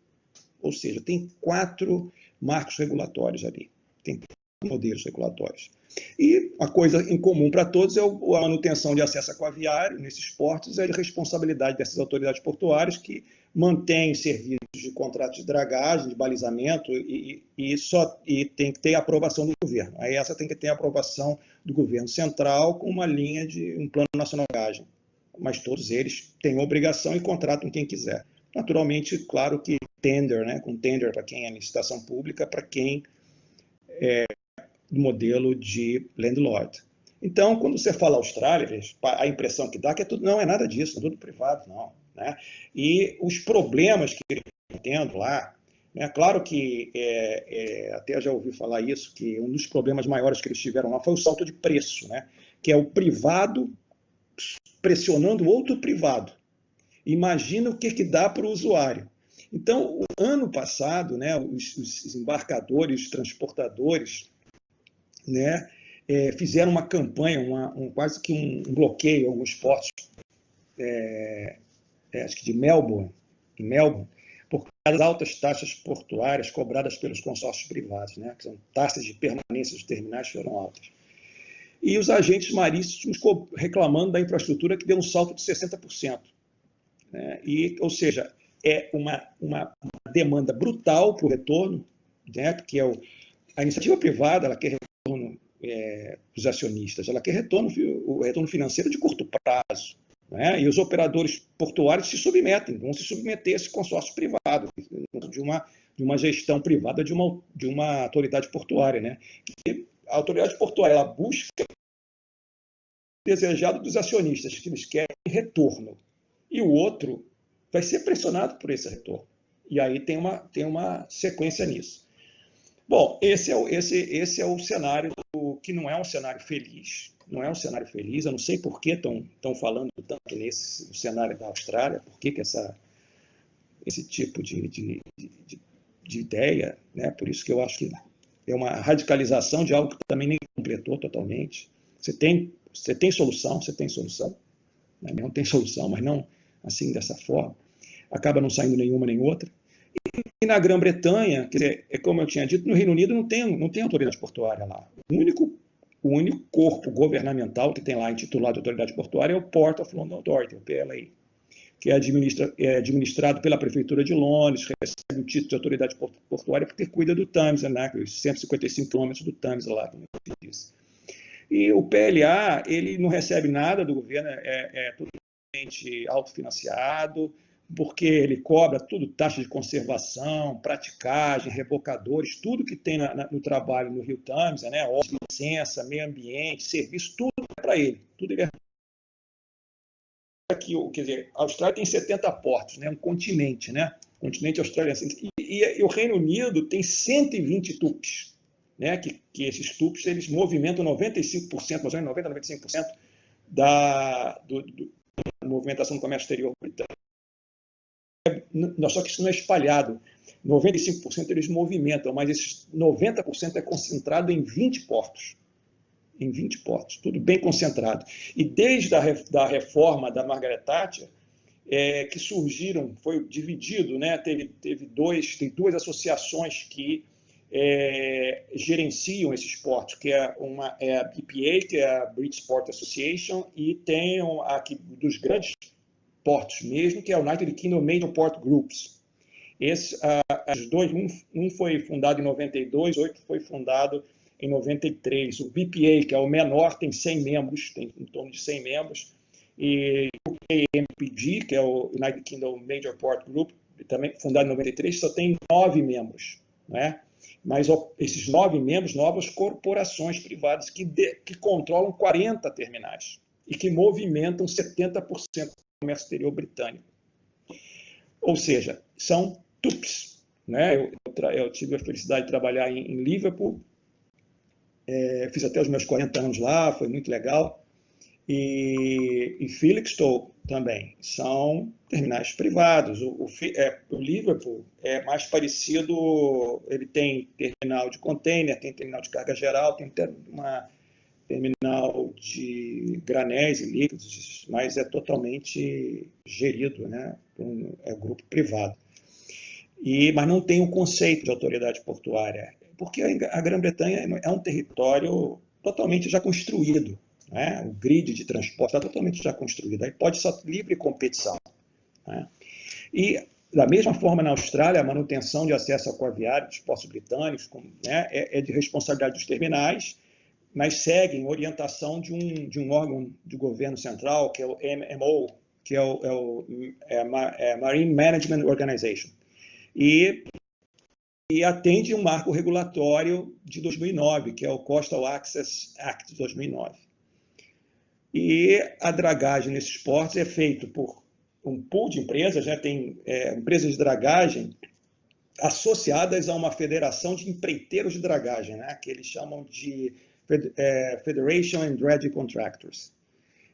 ou seja, tem 4 marcos regulatórios ali. Tem modelos regulatórios. E a coisa em comum para todos é a manutenção de acesso aquaviário nesses portos, é a responsabilidade dessas autoridades portuárias que mantêm serviços de contrato de dragagem, de balizamento, e tem que ter a aprovação do governo. Aí essa tem que ter a aprovação do governo central com uma linha de um plano nacional de dragagem. Mas todos eles têm obrigação e contratam quem quiser. Naturalmente, claro que tender, né, com tender para quem é licitação pública, para quem do modelo de landlord. Então, quando você fala Austrália, a impressão que dá é que não é nada disso, é tudo privado, não. Né? E os problemas que eles estão tendo lá, né? Claro que, até já ouvi falar isso, que um dos problemas maiores que eles tiveram lá foi o salto de preço, né? Que é o privado pressionando outro privado. Imagina o que dá para o usuário. Então, o ano passado, né, os embarcadores, os transportadores, né, fizeram uma campanha, quase que um bloqueio em alguns portos, acho que de Melbourne, por causa das altas taxas portuárias cobradas pelos consórcios privados, né, que são taxas de permanência dos terminais foram altas. E os agentes marítimos reclamando da infraestrutura que deu um salto de 60%. Né, ou seja, é uma demanda brutal para o retorno, né, porque a iniciativa privada ela quer retorno dos acionistas, ela quer o retorno financeiro de curto prazo. Né? E os operadores portuários vão se submeter a esse consórcio privado, de uma gestão privada de uma autoridade portuária. Né? E a autoridade portuária ela busca o desejado dos acionistas, que eles querem retorno. E o outro vai ser pressionado por esse retorno. E aí tem uma sequência nisso. Bom, esse é o cenário que não é um cenário feliz. Não é um cenário feliz. Eu não sei por que estão falando tanto nesse cenário da Austrália, por que esse tipo de ideia. Né? Por isso que eu acho que é uma radicalização de algo que também nem completou totalmente. Você tem solução, né? Não tem solução, mas não assim, dessa forma. Acaba não saindo nenhuma nem outra. E na Grã-Bretanha, quer dizer, é como eu tinha dito, no Reino Unido não tem autoridade portuária lá. O único corpo governamental que tem lá intitulado de autoridade portuária é o Port of London Authority, o PLA, que é administrado pela Prefeitura de Londres, recebe o título de autoridade portuária porque cuida do Thames, né, os 155 quilômetros do Thames lá, como eu disse. E o PLA, ele não recebe nada do governo, é totalmente autofinanciado, porque ele cobra tudo, taxa de conservação, praticagem, rebocadores, tudo que tem no trabalho no Rio Thames, né, licença, meio ambiente, serviço, tudo é para ele, tudo ele é. Aqui, quer dizer, a Austrália tem 70 portos, né, um continente, né, continente australiano, e o Reino Unido tem 120 TUPs, né, que esses TUPs eles movimentam 95%, mais ou menos 90% a 95% da movimentação do comércio exterior britânico. Só que isso não é espalhado. 95% eles movimentam, mas esses 90% é concentrado em 20 portos. Em 20 portos, tudo bem concentrado. E desde a reforma da Margaret Thatcher, que surgiram, foi dividido, né? Tem duas associações que gerenciam esses portos, que é a BPA, que é a British Port Association, e tem aqui dos grandes portos mesmo, que é o United Kingdom Major Port Groups. Os dois, um foi fundado em 92, outro foi fundado em 93. O BPA, que é o menor, tem 100 membros, tem em torno de 100 membros, e o KMPG, que é o United Kingdom Major Port Group, também fundado em 93, só tem 9 membros, né? Mas esses 9 membros, novas corporações privadas que controlam 40 terminais e que movimentam 70% do comércio exterior britânico. Ou seja, são TUPs, né? Eu tive a felicidade de trabalhar em Liverpool, fiz até os meus 40 anos lá, foi muito legal. E Felixstowe também, são terminais privados. O Liverpool é mais parecido, ele tem terminal de container, tem terminal de carga geral, tem uma terminal de granéis e líquidos, mas é totalmente gerido, né? É um grupo privado. Mas não tem um conceito de autoridade portuária, porque a Grã-Bretanha é um território totalmente já construído, né? O grid de transporte está totalmente já construído, aí pode só livre competição, né? E, da mesma forma, na Austrália, a manutenção de acesso aquaviário dos portos britânicos, né, é de responsabilidade dos terminais, mas seguem orientação de um órgão de governo central, que é o MMO, que é a Marine Management Organization, e atende um marco regulatório de 2009, que é o Coastal Access Act de 2009. E a dragagem nesses portos é feita por um pool de empresas, né? Tem empresas de dragagem associadas a uma federação de empreiteiros de dragagem, né? Que eles chamam de Federation and Dredging Contractors.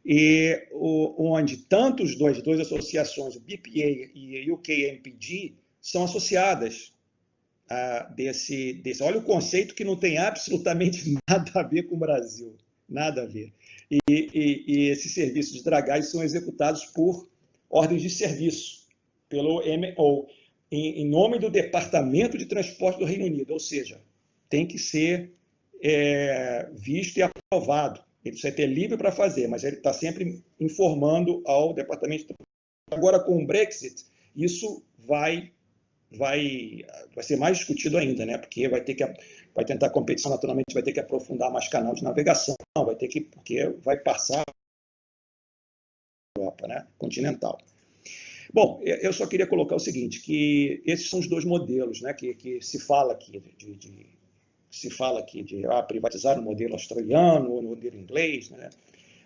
E onde tanto as duas associações, o BPA e o UKMPG, são associadas desse. Olha o conceito que não tem absolutamente nada a ver com o Brasil, nada a ver. E esses serviços de dragagem são executados por ordens de serviço, pelo MO, em nome do Departamento de Transporte do Reino Unido, ou seja, tem que ser visto e aprovado. Ele precisa ter livre para fazer, mas ele está sempre informando ao Departamento de Transporte. Agora, com o Brexit, isso vai ser mais discutido ainda, né? Porque vai tentar competição, naturalmente, vai ter que aprofundar mais canal de navegação, porque vai passar a Europa, né? Continental. Bom, eu só queria colocar o seguinte, que esses são os dois modelos, né? Que se fala aqui de privatizar o modelo australiano ou o modelo inglês, né?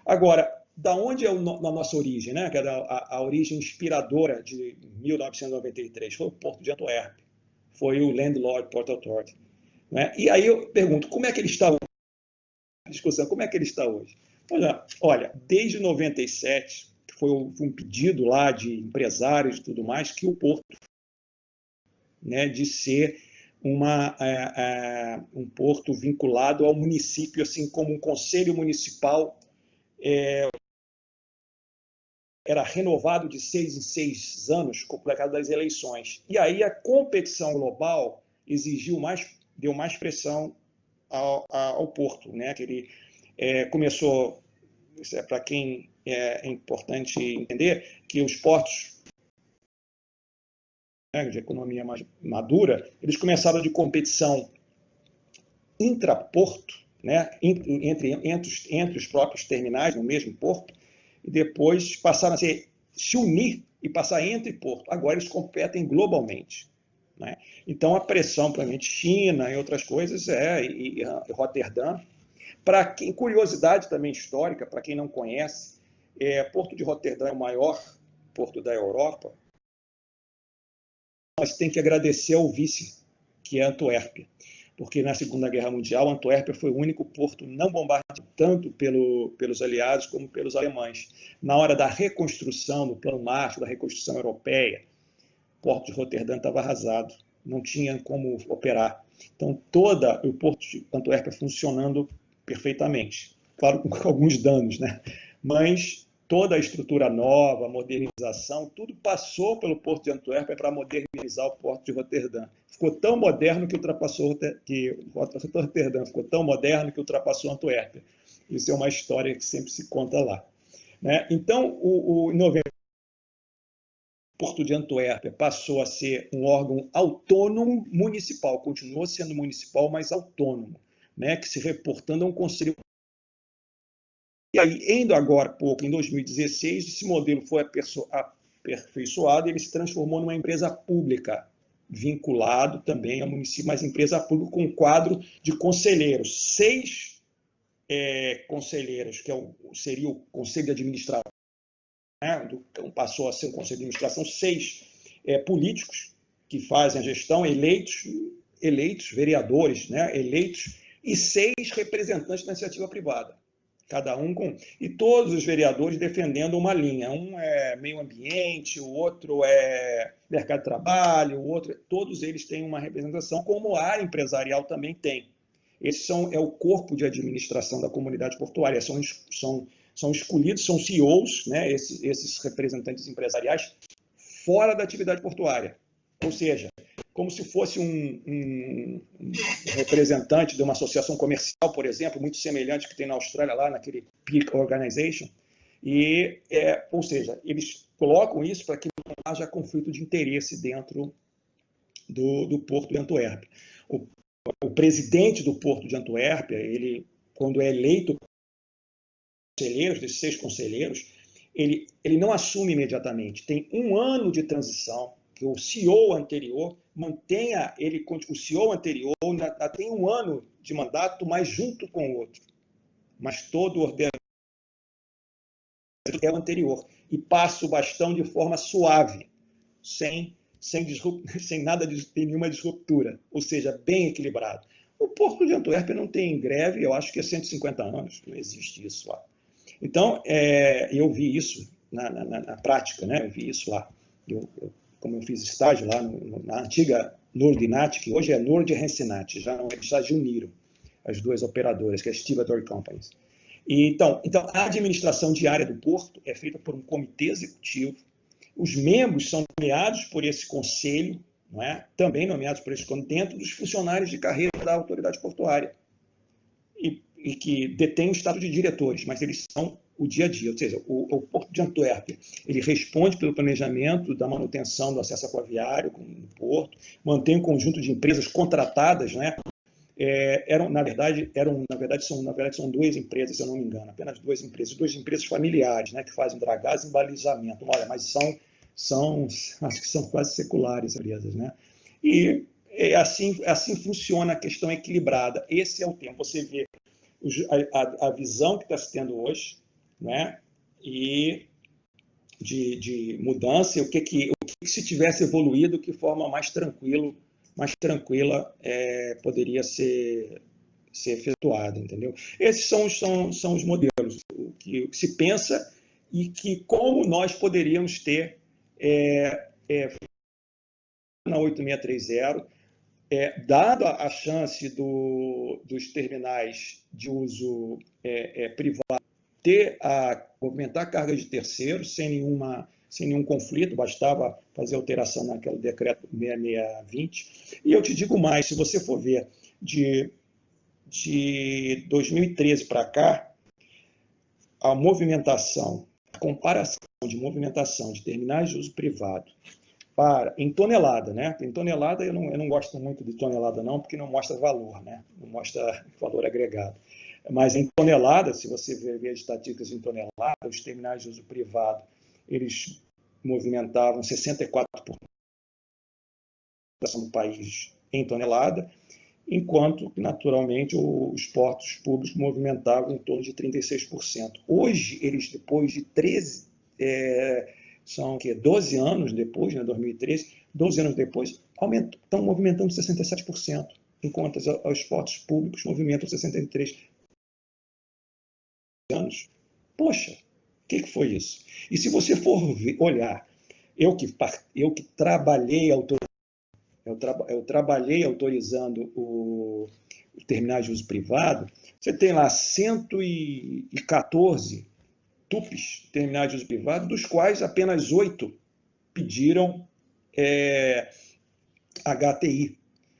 Agora, da onde é a nossa origem, né? Que é a origem inspiradora de 1993, foi o Porto de Antuérpia, foi o Landlord Port Authority, né? E aí eu pergunto, como é que ele está hoje? Discussão, como é que ele está hoje? Olha, desde 97, que foi um pedido lá de empresários e tudo mais, que o Porto, né, de ser um porto vinculado ao município, assim como um conselho municipal era renovado de 6 em 6 anos por causa das eleições. E aí a competição global deu mais pressão ao porto, né? Que ele começou, para quem é importante entender, que os portos de economia mais madura, eles começaram de competição intraporto, né, entre os próprios terminais, no mesmo porto, e depois passaram a se unir e passar entre porto. Agora eles competem globalmente. Né? Então a pressão, provavelmente, China e outras coisas, e Roterdã. Para quem, curiosidade também histórica, para quem não conhece, Porto de Roterdã é o maior porto da Europa. Nós temos que agradecer ao vice, que é Antuérpia, porque na Segunda Guerra Mundial, Antuérpia foi o único porto não bombardeado tanto pelos aliados como pelos alemães. Na hora da reconstrução, do Plano Marshall, da reconstrução europeia, o porto de Roterdã estava arrasado, não tinha como operar. Então, todo o porto de Antuérpia funcionando perfeitamente, claro, com alguns danos, né? Mas toda a estrutura nova, a modernização, tudo passou pelo Porto de Antuérpia para modernizar o Porto de Roterdã. Ficou tão moderno que Roterdã ficou tão moderno que ultrapassou Antuérpia. Isso é uma história que sempre se conta lá. Né? Então, em 90, o Porto de Antuérpia passou a ser um órgão autônomo municipal, continuou sendo municipal, mas autônomo, né? Que se reportando a um conselho. E aí, indo agora pouco, em 2016, esse modelo foi aperfeiçoado e ele se transformou numa empresa pública, vinculado também ao município, mas empresa pública com um quadro de conselheiros. 6 conselheiros, que seria o conselho de administração, né? Passou a ser um conselho de administração, 6 políticos que fazem a gestão, eleitos vereadores, né? Eleitos, e 6 representantes da iniciativa privada. Cada um com... E todos os vereadores defendendo uma linha. Um é meio ambiente, o outro é mercado de trabalho, o outro... Todos eles têm uma representação, como a área empresarial também tem. Esse é o corpo de administração da comunidade portuária. São escolhidos, são CEOs, né, esses representantes empresariais, fora da atividade portuária. Ou seja, como se fosse um representante de uma associação comercial, por exemplo, muito semelhante que tem na Austrália, lá naquele Peak Organization. Ou seja, eles colocam isso para que não haja conflito de interesse dentro do Porto de Antuérpia. O presidente do Porto de Antuérpia, ele, quando é eleito conselheiros, desses 6 conselheiros, ele não assume imediatamente. Tem um ano de transição, que o CEO anterior mantenha ele, o CEO anterior tem um ano de mandato, mas junto com o outro. Mas todo o ordenamento é o anterior. E passa o bastão de forma suave, sem nada de nenhuma disruptura, ou seja, bem equilibrado. O Porto de Antuérpia não tem greve, eu acho que é 150 anos, não existe isso lá. Então, eu vi isso na prática, né? Eu vi isso lá. Como eu fiz estágio lá na antiga Nordinat, que hoje é Nord Rensinat, já se uniram as 2 operadoras, que é as Stevedore Companies. Então, a administração diária do porto é feita por um comitê executivo. Os membros são nomeados por esse conselho, não é? Também nomeados por esse conselho, dentro dos funcionários de carreira da autoridade portuária, e que detêm o status de diretores, mas eles são o dia a dia. Ou seja, o Porto de Antuérpia, ele responde pelo planejamento da manutenção do acesso aquaviário no porto, mantém um conjunto de empresas contratadas, né? Na verdade, são 2 empresas, se eu não me engano, apenas 2 empresas familiares, né, que fazem dragagem e balizamento. Olha, mas acho que são quase seculares as empresas, né? E assim funciona a questão equilibrada. Esse é o tempo. Você vê a visão que está se tendo hoje, né? E de mudança, o que se tivesse evoluído, que forma mais tranquila poderia ser efetuada, entendeu? Esses são os modelos, o que se pensa e que como nós poderíamos ter na 8630 dado a chance dos terminais de uso privado movimentar carga de terceiros sem nenhum conflito, bastava fazer alteração naquele decreto 6620. E eu te digo mais, se você for ver de 2013 para cá, a comparação de movimentação de terminais de uso privado em tonelada, né? Em tonelada eu não gosto muito de tonelada não, porque não mostra valor, né? Não mostra valor agregado. Mas em tonelada, se você ver as estatísticas em tonelada, os terminais de uso privado, eles movimentavam 64% do país em tonelada, enquanto, naturalmente, os portos públicos movimentavam em torno de 36%. Hoje, eles, depois de 12 anos depois, né, 2013, 12 anos depois, estão movimentando 67%, enquanto os portos públicos movimentam 63% anos. Poxa, o que foi isso? E se você for olhar, eu que trabalhei autorizando os terminais de uso privado, você tem lá 114 TUPs, terminais de uso privado, dos quais apenas 8 pediram HTI,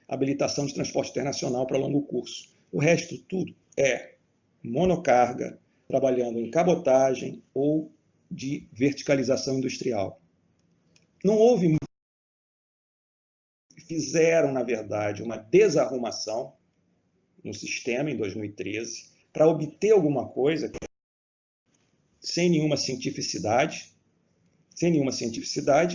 habilitação de transporte internacional para longo curso. O resto tudo é monocarga, trabalhando em cabotagem ou de verticalização industrial. Não houve... Fizeram, na verdade, uma desarrumação no sistema em 2013 para obter alguma coisa sem nenhuma cientificidade,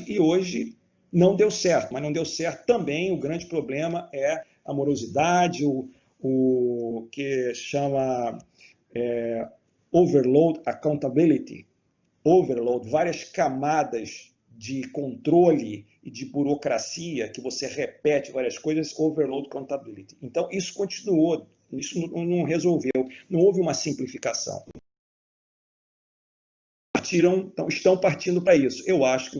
e hoje não deu certo. Mas não deu certo também, o grande problema é a morosidade, o que chama overload accountability, várias camadas de controle e de burocracia que você repete várias coisas, overload accountability. Então, isso continuou, isso não resolveu, não houve uma simplificação. Estão partindo para isso. Eu acho que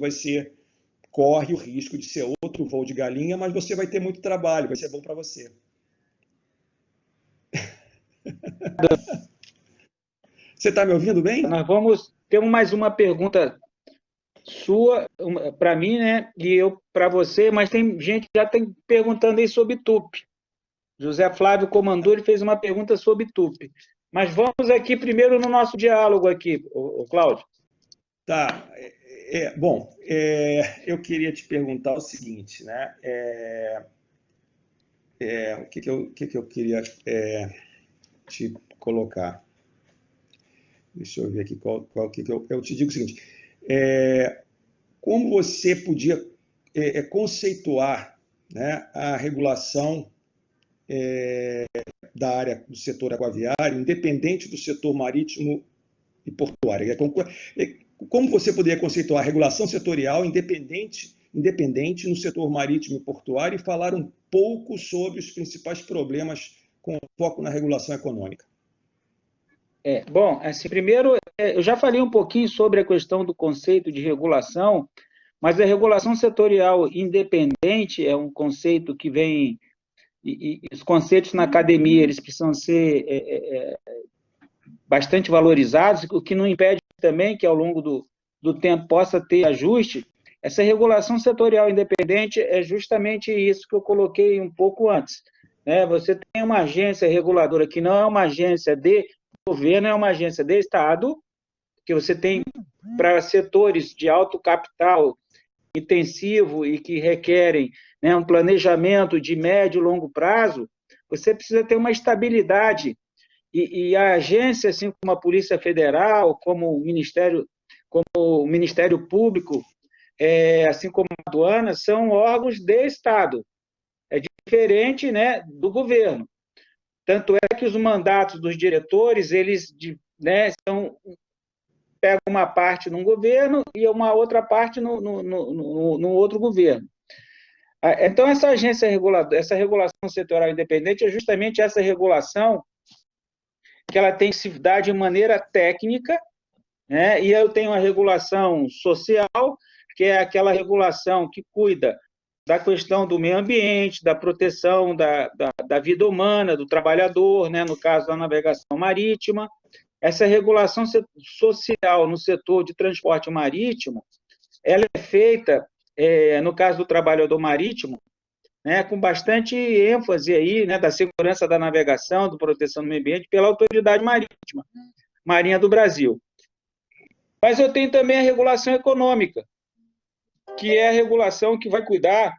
corre o risco de ser outro voo de galinha, mas você vai ter muito trabalho, vai ser bom para você. Você está me ouvindo bem? Nós vamos ter mais uma pergunta sua para mim, né? E eu para você, mas tem gente que já está perguntando aí sobre TUP. José Flávio Comanduri fez uma pergunta sobre TUP. Mas vamos aqui primeiro no nosso diálogo aqui, o Cláudio. Tá. Bom, eu queria te perguntar o seguinte, né? O que eu queria te colocar? Deixa eu ver aqui eu te digo o seguinte. Como você podia conceituar, né, a regulação da área do setor aquaviário, independente do setor marítimo e portuário? Como você poderia conceituar a regulação setorial independente no setor marítimo e portuário e falar um pouco sobre os principais problemas com foco na regulação econômica? Bom, assim, primeiro, eu já falei um pouquinho sobre a questão do conceito de regulação, mas a regulação setorial independente é um conceito que vem, e os conceitos na academia eles precisam ser bastante valorizados, o que não impede também que ao longo do tempo possa ter ajuste. Essa regulação setorial independente é justamente isso que eu coloquei um pouco antes, né? Você tem uma agência reguladora que não é uma agência de governo, é uma agência de Estado, que você tem para setores de alto capital intensivo e que requerem, né, um planejamento de médio e longo prazo, você precisa ter uma estabilidade. E a agência, assim como a Polícia Federal, como o Ministério Público, assim como a aduana, são órgãos de Estado. É diferente, né, do governo. Tanto é que os mandatos dos diretores, eles, né, pegam uma parte num governo e uma outra parte no outro governo. Então, essa agência reguladora, essa regulação setorial independente é justamente essa regulação que ela tem que se dar de maneira técnica, né? E eu tenho a regulação social, que é aquela regulação que cuida da questão do meio ambiente, da proteção da vida humana, do trabalhador, né, no caso da navegação marítima. Essa regulação social no setor de transporte marítimo, ela é feita, no caso do trabalhador marítimo, né, com bastante ênfase aí, né, da segurança da navegação, da proteção do meio ambiente, pela Autoridade Marítima, Marinha do Brasil. Mas eu tenho também a regulação econômica, que é a regulação que vai cuidar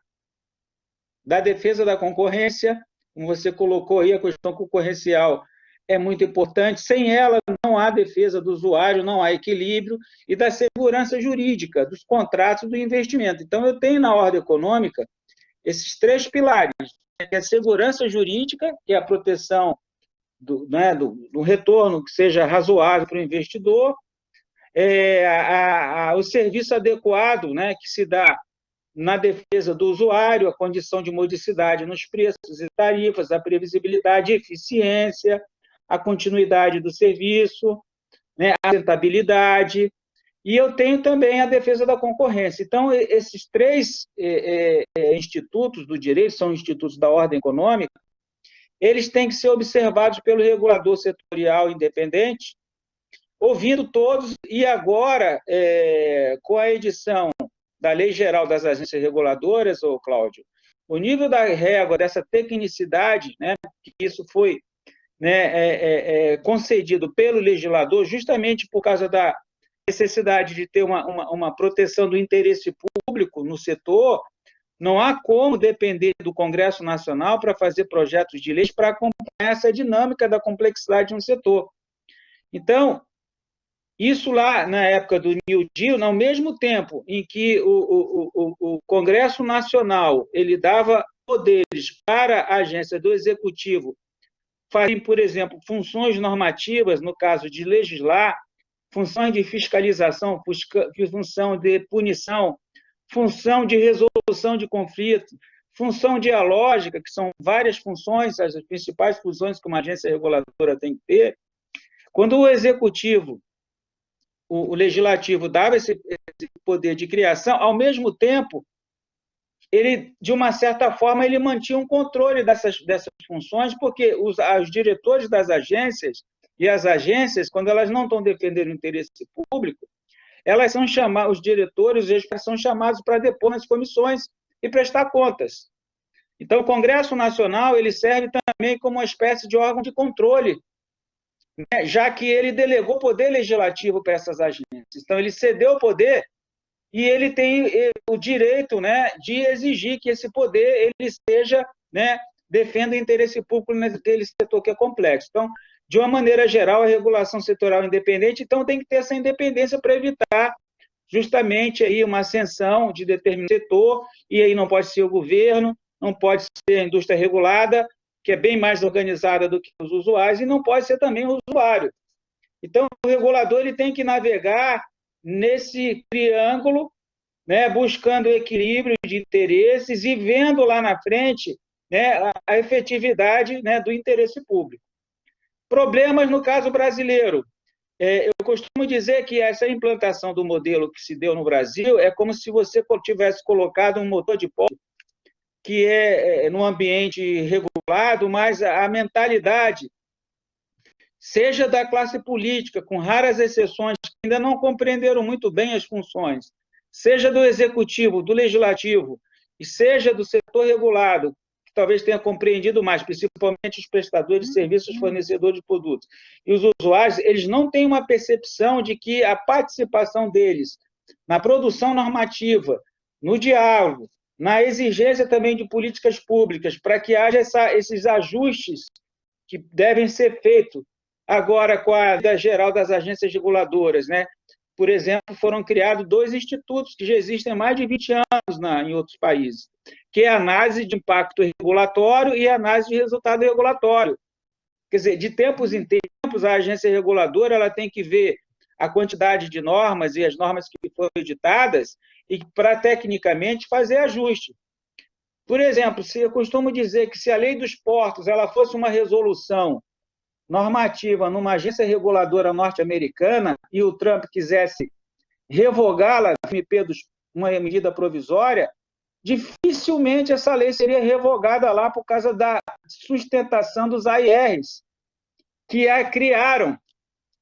da defesa da concorrência, como você colocou aí, a questão concorrencial é muito importante. Sem ela, não há defesa do usuário, não há equilíbrio, e da segurança jurídica, dos contratos do investimento. Então, eu tenho na ordem econômica esses 3 pilares, que é a segurança jurídica, que é a proteção do retorno que seja razoável para o investidor, o serviço adequado, né, que se dá na defesa do usuário, a condição de modicidade nos preços e tarifas, a previsibilidade e eficiência, a continuidade do serviço, né, a rentabilidade, e eu tenho também a defesa da concorrência. Então, esses 3 institutos do direito, são institutos da ordem econômica, eles têm que ser observados pelo regulador setorial independente, ouvindo todos, e agora, com a edição da Lei Geral das Agências Reguladoras, Cláudio, o nível da régua, dessa tecnicidade, né, que isso foi, né, concedido pelo legislador, justamente por causa da necessidade de ter uma proteção do interesse público no setor, não há como depender do Congresso Nacional para fazer projetos de leis para acompanhar essa dinâmica da complexidade de um setor. Então, isso lá na época do New Deal, ao mesmo tempo em que o Congresso Nacional ele dava poderes para a agência do Executivo fazerem, por exemplo, funções normativas, no caso de legislar, funções de fiscalização, função de punição, função de resolução de conflito, função dialógica, que são várias funções, as principais funções que uma agência reguladora tem que ter. Quando o Executivo, o Legislativo dava esse poder de criação, ao mesmo tempo, ele, de uma certa forma, ele mantinha um controle dessas funções, porque os diretores das agências e as agências, quando elas não estão defendendo o interesse público, elas são chamadas, os diretores são chamados para depor nas comissões e prestar contas. Então, o Congresso Nacional ele serve também como uma espécie de órgão de controle, né, já que ele delegou poder legislativo para essas agências. Então, ele cedeu o poder e ele tem o direito, né, de exigir que esse poder ele seja, né, defenda o interesse público naquele setor que é complexo. Então, de uma maneira geral, a regulação setorial independente, então, tem que ter essa independência para evitar justamente aí uma ascensão de determinado setor, e aí não pode ser o governo, não pode ser a indústria regulada, que é bem mais organizada do que os usuários, e não pode ser também o usuário. Então, o regulador ele tem que navegar nesse triângulo, né, buscando equilíbrio de interesses e vendo lá na frente, né, a efetividade, né, do interesse público. Problemas no caso brasileiro. Eu costumo dizer que essa implantação do modelo que se deu no Brasil é como se você tivesse colocado um motor de pólvora que é num ambiente regulado, mas a mentalidade, seja da classe política, com raras exceções, que ainda não compreenderam muito bem as funções, seja do executivo, do legislativo, e seja do setor regulado, que talvez tenha compreendido mais, principalmente os prestadores de serviços, fornecedores de produtos, e os usuários, eles não têm uma percepção de que a participação deles na produção normativa, no diálogo, na exigência também de políticas públicas, para que haja esses ajustes que devem ser feitos agora com a Lei Geral das Agências Reguladoras, né? Por exemplo, foram criados 2 institutos que já existem há mais de 20 anos em outros países, que é a análise de impacto regulatório e a análise de resultado regulatório. Quer dizer, de tempos em tempos, a agência reguladora ela tem que ver a quantidade de normas e as normas que foram editadas e para, tecnicamente, fazer ajuste. Por exemplo, eu costumo dizer que se a lei dos portos ela fosse uma resolução normativa numa agência reguladora norte-americana e o Trump quisesse revogá-la, uma medida provisória, dificilmente essa lei seria revogada lá por causa da sustentação dos AIRs, que a criaram.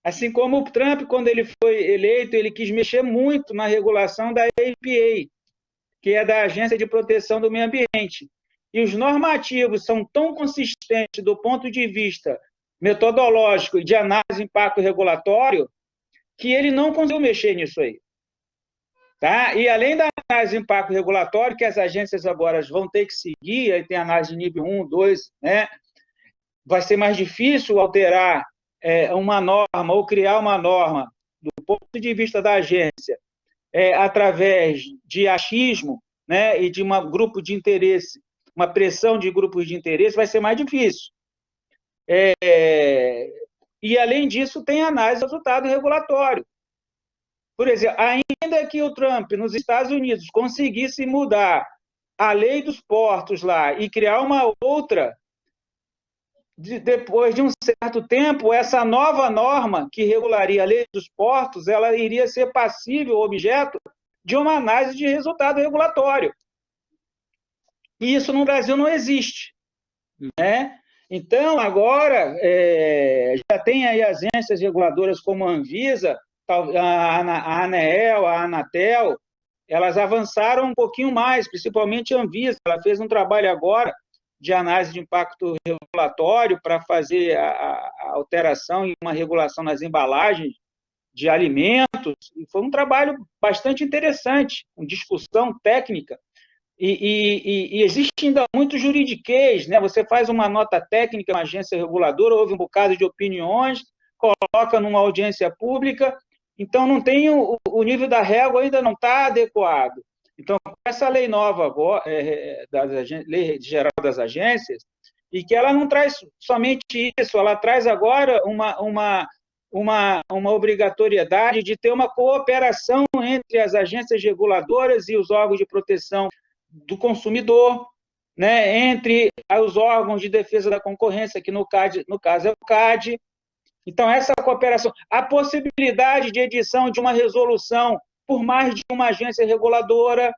Assim como o Trump, quando ele foi eleito, ele quis mexer muito na regulação da EPA, que é da Agência de Proteção do Meio Ambiente. E os normativos são tão consistentes do ponto de vista metodológico e de análise de impacto regulatório que ele não conseguiu mexer nisso aí. Tá? E além da análise de impacto regulatório, que as agências agora vão ter que seguir, aí tem análise de nível 1, 2, né? Vai ser mais difícil alterar uma norma ou criar uma norma do ponto de vista da agência através de achismo, né, e de um grupo de interesse, uma pressão de grupos de interesse, vai ser mais difícil. E, além disso, tem análise de resultado regulatório. Por exemplo, ainda que o Trump, nos Estados Unidos, conseguisse mudar a lei dos portos lá e criar uma outra, depois de um certo tempo, essa nova norma que regularia a lei dos portos, ela iria ser passível, objeto de uma análise de resultado regulatório. E isso no Brasil não existe, né? Então, agora, já tem aí agências reguladoras como a Anvisa, a ANEEL, a Anatel, elas avançaram um pouquinho mais, principalmente a Anvisa, ela fez um trabalho agora de análise de impacto regulatório para fazer a alteração e uma regulação nas embalagens de alimentos, e foi um trabalho bastante interessante, com discussão técnica, e existe ainda muito juridiquês, né? Você faz uma nota técnica na agência reguladora, houve um bocado de opiniões, coloca numa audiência pública, então não tem o nível da régua ainda não está adequado. Então, essa lei nova, Lei Geral das Agências, e que ela não traz somente isso, ela traz agora uma obrigatoriedade de ter uma cooperação entre as agências reguladoras e os órgãos de proteção do consumidor, né, entre os órgãos de defesa da concorrência, que no caso é o CAD. Então, essa cooperação, a possibilidade de edição de uma resolução por mais de uma agência reguladora.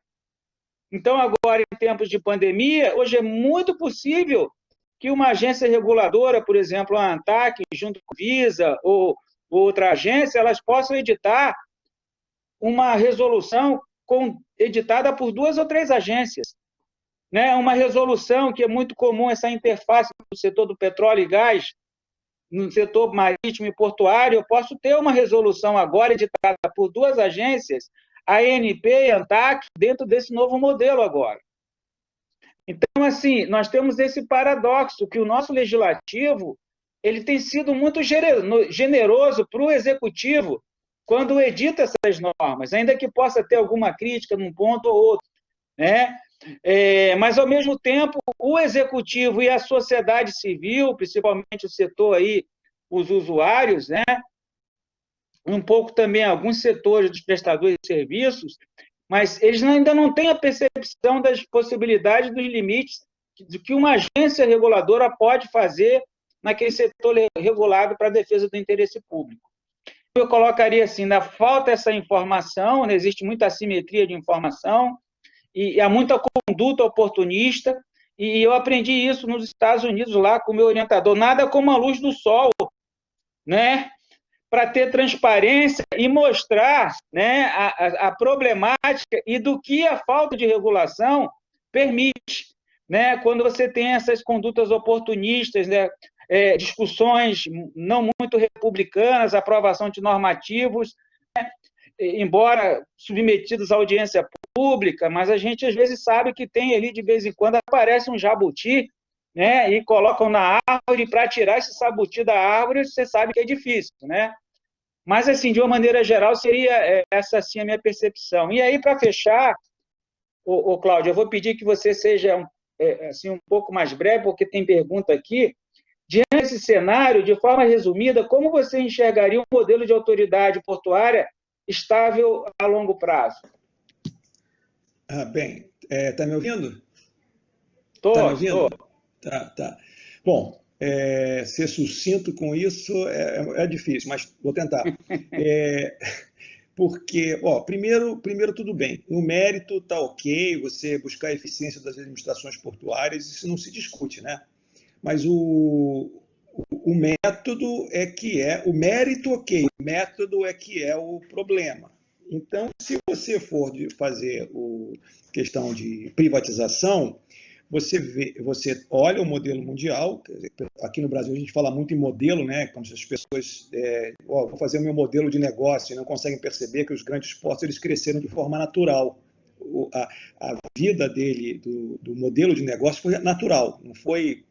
Então, agora, em tempos de pandemia, hoje é muito possível que uma agência reguladora, por exemplo, a ANTAC, junto com a Visa ou outra agência, elas possam editar uma resolução editada por 2 ou 3 agências. Né? Uma resolução que é muito comum, essa interface no setor do petróleo e gás, no setor marítimo e portuário, eu posso ter uma resolução agora editada por 2 agências, a ANP e a ANTAC, dentro desse novo modelo agora. Então, assim, nós temos esse paradoxo, que o nosso legislativo ele tem sido muito generoso para o executivo quando edita essas normas, ainda que possa ter alguma crítica num ponto ou outro, né? Mas, ao mesmo tempo, o executivo e a sociedade civil, principalmente o setor aí, os usuários, né? Um pouco também alguns setores dos prestadores de serviços, mas eles ainda não têm a percepção das possibilidades, dos limites do que uma agência reguladora pode fazer naquele setor regulado para a defesa do interesse público. Eu colocaria assim, na falta essa informação, né, existe muita assimetria de informação, e há muita conduta oportunista, e eu aprendi isso nos Estados Unidos, lá com o meu orientador, nada como a luz do sol, né, para ter transparência e mostrar, né, a problemática e do que a falta de regulação permite, né, quando você tem essas condutas oportunistas, né, discussões não muito republicanas, aprovação de normativos, né, embora submetidos à audiência pública, mas a gente às vezes sabe que tem ali, de vez em quando, aparece um jabuti, né, e colocam na árvore, para tirar esse jabuti da árvore, você sabe que é difícil, né? Mas, assim, de uma maneira geral, seria essa, assim, a minha percepção. E aí, para fechar, Cláudio, eu vou pedir que você seja assim, um pouco mais breve, porque tem pergunta aqui. Diante desse cenário, de forma resumida, como você enxergaria um modelo de autoridade portuária estável a longo prazo? Bem, está me ouvindo? Estou. Está me ouvindo? Tá. Bom, ser sucinto com isso é difícil, mas vou tentar. Porque, primeiro tudo bem, o mérito está ok, você buscar a eficiência das administrações portuárias, isso não se discute, né? Mas o método o mérito ok, o método é que é o problema. Então, se você for fazer questão de privatização, você olha o modelo mundial. Aqui no Brasil a gente fala muito em modelo, né? Como se as pessoas vou fazer o meu modelo de negócio e não conseguem perceber que os grandes portos eles cresceram de forma natural. A vida dele, do modelo de negócio, foi natural, não foi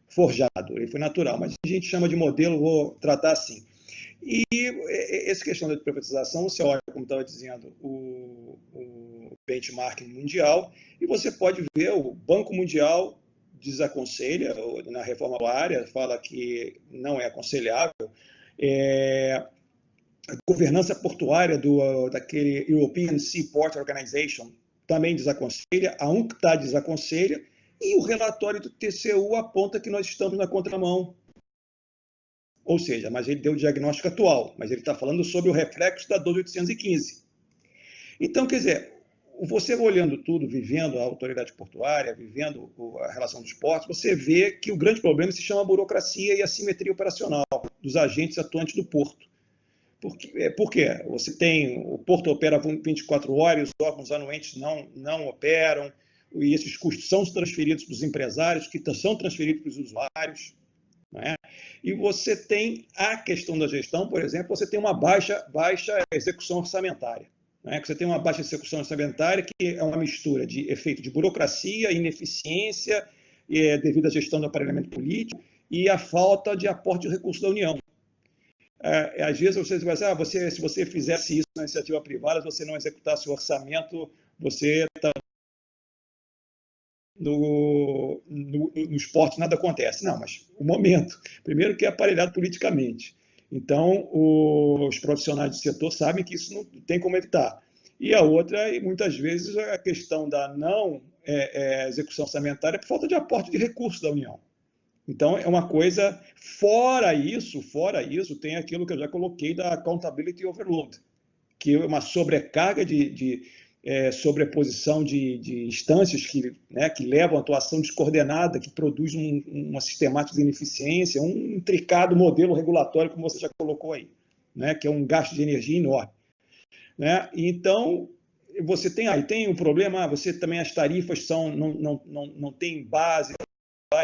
forjado, ele foi natural. Mas a gente chama de modelo, vou tratar assim. E essa questão da privatização, você olha, como estava dizendo, o benchmarking mundial, e você pode ver o Banco Mundial desaconselha, na reforma agrária, fala que não é aconselhável. A governança portuária daquele European Seaport Organization também desaconselha, a UNCTAD desaconselha, e o relatório do TCU aponta que nós estamos na contramão. Ou seja, mas ele deu o diagnóstico atual, mas ele está falando sobre o reflexo da 12815. Então, quer dizer, você olhando tudo, vivendo a autoridade portuária, vivendo a relação dos portos, você vê que o grande problema se chama burocracia e assimetria operacional dos agentes atuantes do porto. Por quê? O porto opera 24 horas, os órgãos anuentes não operam, e esses custos são transferidos para os empresários, que são transferidos para os usuários. Não é? E você tem a questão da gestão, por exemplo, você tem uma baixa execução orçamentária. Não é? Você tem uma baixa execução orçamentária que é uma mistura de efeito de burocracia, ineficiência, devido à gestão do aparelhamento político, e a falta de aporte de recursos da União. Às vezes você vai dizer, se você fizesse isso na iniciativa privada, se você não executasse o orçamento, você está nos portos nada acontece. Não, mas o momento, primeiro que é aparelhado politicamente. Então, os profissionais do setor sabem que isso não tem como evitar. E a outra, e muitas vezes, a questão da não execução orçamentária é por falta de aporte de recursos da União. Então, é uma coisa, fora isso, tem aquilo que eu já coloquei da accountability overload, que é uma sobrecarga de sobreposição de instâncias que levam a atuação descoordenada, que produz uma sistemática de ineficiência, um intricado modelo regulatório, como você já colocou aí, né, que é um gasto de energia enorme. Né? Então, você tem um problema, você também as tarifas não tem base,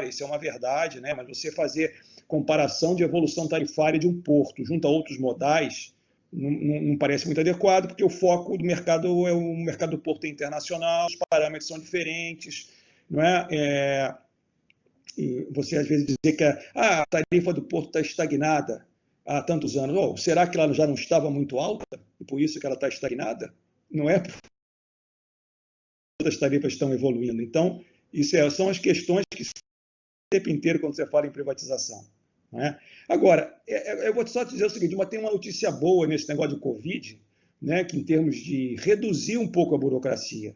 isso é uma verdade, né? Mas você fazer comparação de evolução tarifária de um porto junto a outros modais não parece muito adequado, porque o foco do mercado é o mercado do porto internacional, os parâmetros são diferentes, não é? E você às vezes dizer que a tarifa do porto está estagnada há tantos anos. Será que ela já não estava muito alta e por isso que ela está estagnada? Não é porque as tarifas estão evoluindo. Então, são as questões que o tempo inteiro quando você fala em privatização. Não é? Agora, eu vou só dizer o seguinte, mas tem uma notícia boa nesse negócio de Covid, né, que em termos de reduzir um pouco a burocracia.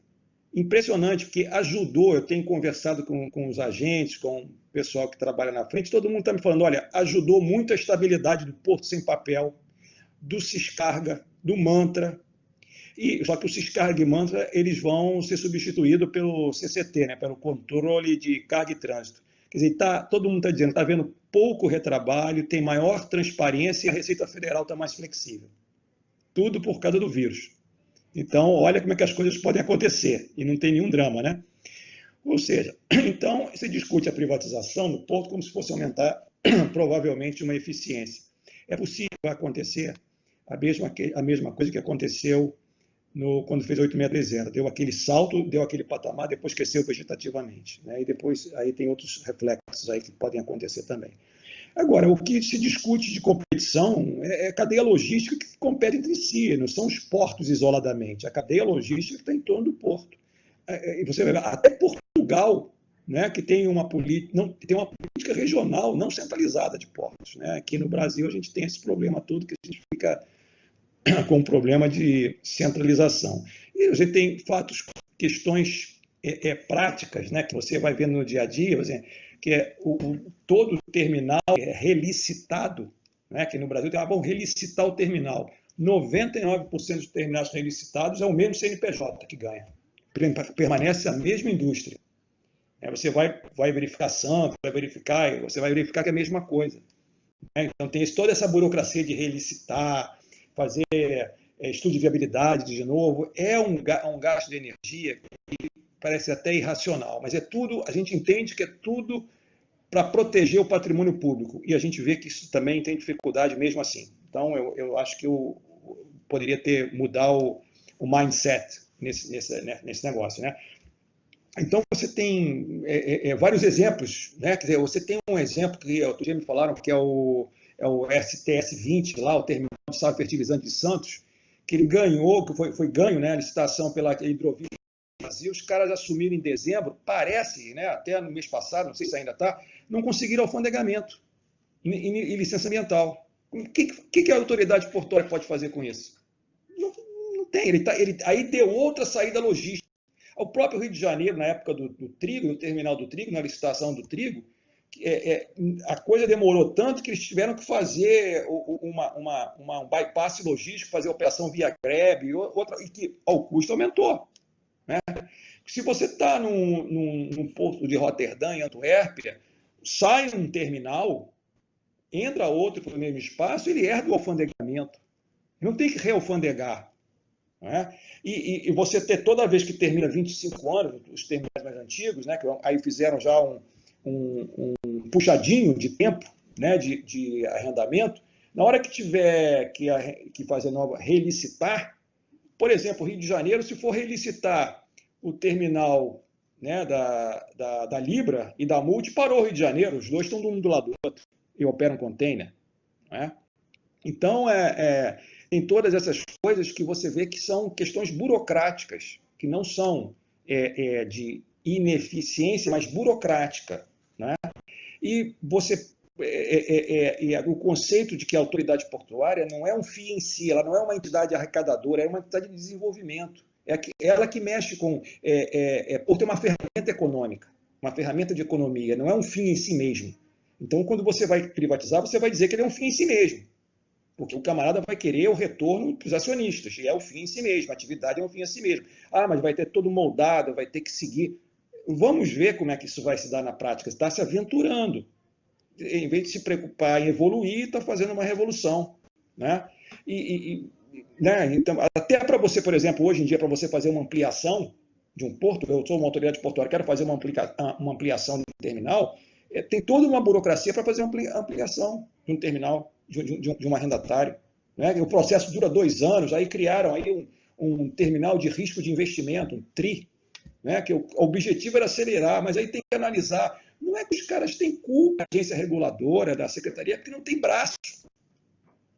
Impressionante, porque ajudou, eu tenho conversado com os agentes, com o pessoal que trabalha na frente, todo mundo está me falando, olha, ajudou muito a estabilidade do Porto Sem Papel, do Ciscarga, do Mantra, só que o Ciscarga e Mantra eles vão ser substituídos pelo CCT, né, pelo Controle de Carga e Trânsito. Quer dizer, todo mundo está dizendo, está vendo pouco retrabalho, tem maior transparência e a Receita Federal está mais flexível. Tudo por causa do vírus. Então, olha como é que as coisas podem acontecer, e não tem nenhum drama, né? Ou seja, então, se discute a privatização no porto como se fosse aumentar, provavelmente, uma eficiência. É possível acontecer a mesma coisa que aconteceu quando fez 8630. Deu aquele salto, deu aquele patamar, depois cresceu vegetativamente. Né? E depois aí tem outros reflexos aí que podem acontecer também. Agora, o que se discute de competição é a cadeia logística que compete entre si, não são os portos isoladamente. A cadeia logística está em torno do porto. E você vê, até Portugal, né, que tem uma política regional não centralizada de portos. Né? Aqui no Brasil a gente tem esse problema todo que a gente fica com um problema de centralização. E você tem questões práticas, né, que você vai vendo no dia a dia, que todo terminal é relicitado, né, que no Brasil tem, vamos relicitar o terminal. 99% dos terminais relicitados é o mesmo CNPJ que ganha. Permanece a mesma indústria. Você vai verificar santo, você vai verificar que é a mesma coisa. Então tem toda essa burocracia de relicitar, fazer estudo de viabilidade de novo, é um gasto de energia que parece até irracional, mas é tudo, a gente entende que é tudo para proteger o patrimônio público, e a gente vê que isso também tem dificuldade mesmo assim. Então eu acho que eu poderia mudar o mindset nesse negócio, né? Então, você tem vários exemplos, né? Quer dizer, você tem um exemplo que outro dia me falaram que é o STS-20, lá, o Terminal de Sal e Fertilizante de Santos, que ele ganhou, que foi ganho, né, a licitação pela Hidrovia do Brasil, os caras assumiram em dezembro, parece, né, até no mês passado, não sei se ainda está, não conseguiram alfandegamento e licença ambiental. O que a autoridade portuária pode fazer com isso? Não tem, aí deu outra saída logística. O próprio Rio de Janeiro, na época do trigo, no terminal do trigo, na licitação do trigo, a coisa demorou tanto que eles tiveram que fazer um bypass logístico, fazer a operação via greve, e que o custo aumentou. Né? Se você está num porto de Roterdã, em Antuérpia, sai um terminal, entra outro para o mesmo espaço, ele herda o alfandegamento. Não tem que realfandegar. Né? E você ter toda vez que termina 25 anos, os terminais mais antigos, né, que aí fizeram já um puxadinho de tempo, né, de arrendamento, na hora que tiver que fazer nova, relicitar, por exemplo, Rio de Janeiro, se for relicitar o terminal, né, da Libra e da Multi, parou o Rio de Janeiro, os dois estão um do lado do outro e operam container. Né? Então, tem todas essas coisas que você vê que são questões burocráticas, que não são de ineficiência, mas burocrática. Né? E o conceito de que a autoridade portuária não é um fim em si, ela não é uma entidade arrecadadora, é uma entidade de desenvolvimento. Ela que mexe por ter uma ferramenta econômica, uma ferramenta de economia, não é um fim em si mesmo. Então, quando você vai privatizar, você vai dizer que ele é um fim em si mesmo. Porque o camarada vai querer o retorno dos acionistas, e é o fim em si mesmo, a atividade é um fim em si mesmo. Mas vai ter todo moldado, vai ter que seguir. Vamos ver como é que isso vai se dar na prática. Você está se aventurando. Em vez de se preocupar em evoluir, está fazendo uma revolução. Né? Né? Então, até para você, por exemplo, hoje em dia, para você fazer uma ampliação de um porto, eu sou uma autoridade portuária, quero fazer uma ampliação de um terminal, tem toda uma burocracia para fazer uma ampliação de um terminal, de um arrendatário. Né? O processo dura 2 anos, aí criaram aí um terminal de risco de investimento, um TRI, né? Que o objetivo era acelerar, mas aí tem que analisar. Não é que os caras têm culpa, a agência reguladora, da secretaria, porque não tem braço.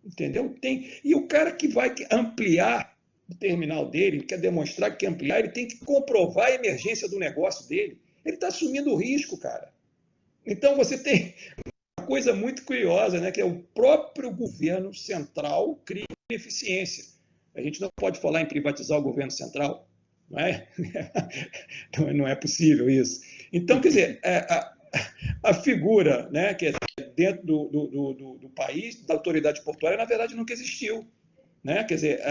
Entendeu? E o cara que vai ampliar o terminal dele, quer demonstrar que quer ampliar, ele tem que comprovar a emergência do negócio dele. Ele está assumindo o risco, cara. Então você tem coisa muito curiosa, né, que é o próprio governo central cria ineficiência. A gente não pode falar em privatizar o governo central, não é? Não é possível isso. Então, quer dizer, a figura, né, que é dentro do país, da autoridade portuária, na verdade nunca existiu. Né? Quer dizer,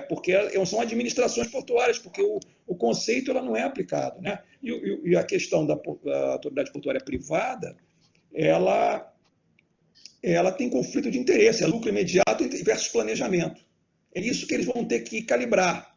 porque são administrações portuárias, porque o conceito ela não é aplicado. Né? E a questão da autoridade portuária privada, ela tem conflito de interesse, é lucro imediato versus planejamento. É isso que eles vão ter que calibrar.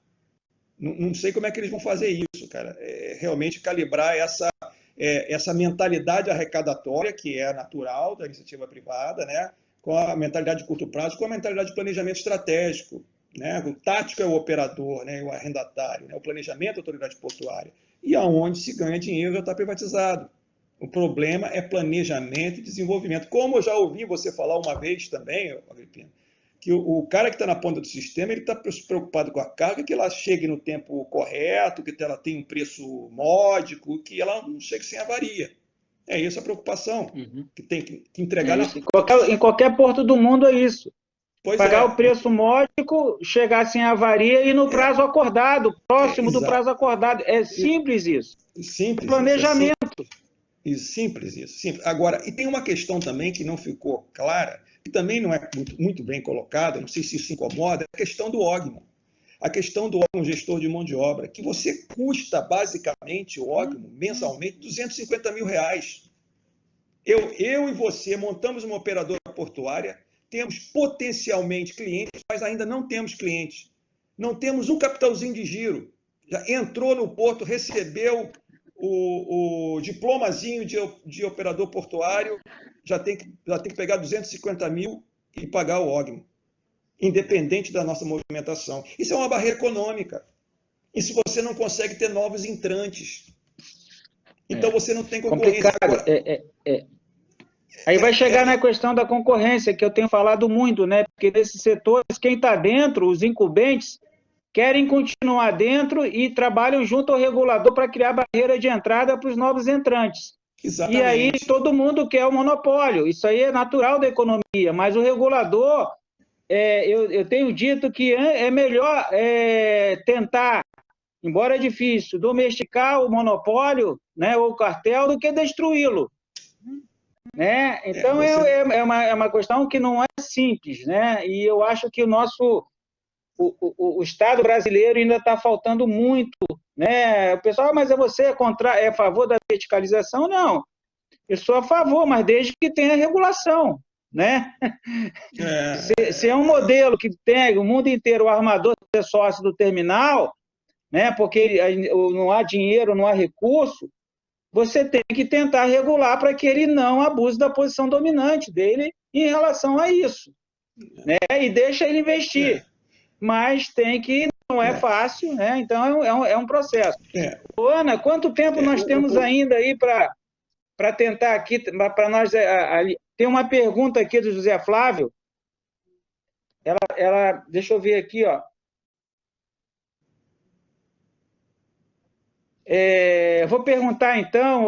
Não sei como é que eles vão fazer isso, cara. Realmente calibrar essa mentalidade arrecadatória, que é natural da iniciativa privada, né? Com a mentalidade de curto prazo, com a mentalidade de planejamento estratégico. Né? O tático é o operador, né? O arrendatário, né? O planejamento é a autoridade portuária. E aonde se ganha dinheiro já está privatizado. O problema é planejamento e desenvolvimento. Como eu já ouvi você falar uma vez também, Agripino, que o cara que está na ponta do sistema, ele está preocupado com a carga, que ela chegue no tempo correto, que ela tenha um preço módico, que ela não chegue sem avaria. É essa a preocupação, que tem que entregar em qualquer porto do mundo é isso. Pagar o preço módico, chegar sem avaria e no prazo acordado, próximo do prazo acordado. É simples isso. Simples. Planejamento. Simples isso. Simples. Agora, e tem uma questão também que não ficou clara, que também não é muito bem colocada, não sei se isso incomoda, é a questão do ógmo. A questão do órgão gestor de mão de obra, que você custa, basicamente, o órgão, mensalmente, R$250 mil. Eu e você montamos uma operadora portuária, temos potencialmente clientes, mas ainda não temos clientes. Não temos um capitalzinho de giro. Já entrou no porto, recebeu o diplomazinho de operador portuário, já tem que pegar 250 mil e pagar o órgão, independente da nossa movimentação. Isso é uma barreira econômica. Isso você não consegue ter novos entrantes. Então você não tem concorrência. Complicado. Aí vai chegar na questão da concorrência, que eu tenho falado muito, né? Porque desses setores, quem está dentro, os incumbentes, querem continuar dentro e trabalham junto ao regulador para criar barreira de entrada para os novos entrantes. Exatamente. E aí todo mundo quer o monopólio. Isso aí é natural da economia, mas o regulador, eu tenho dito que é melhor tentar, embora é difícil, domesticar o monopólio, né, ou o cartel, do que destruí-lo. Né? Então, é uma questão que não é simples, né? E eu acho que o Estado brasileiro ainda está faltando muito, né? O pessoal, mas você é a favor da verticalização? Não, eu sou a favor, mas desde que tenha regulação, né? Se é um modelo que tem o mundo inteiro, o armador ser sócio do terminal, né? Porque não há dinheiro, não há recurso, você tem que tentar regular para que ele não abuse da posição dominante dele em relação a isso, né? E deixa ele investir. Mas tem que, não é fácil, né? Então é um processo. Ana, quanto tempo nós temos ainda aí para tentar aqui, para nós... Tem uma pergunta aqui do José Flávio. Deixa eu ver aqui, ó. Vou perguntar, então,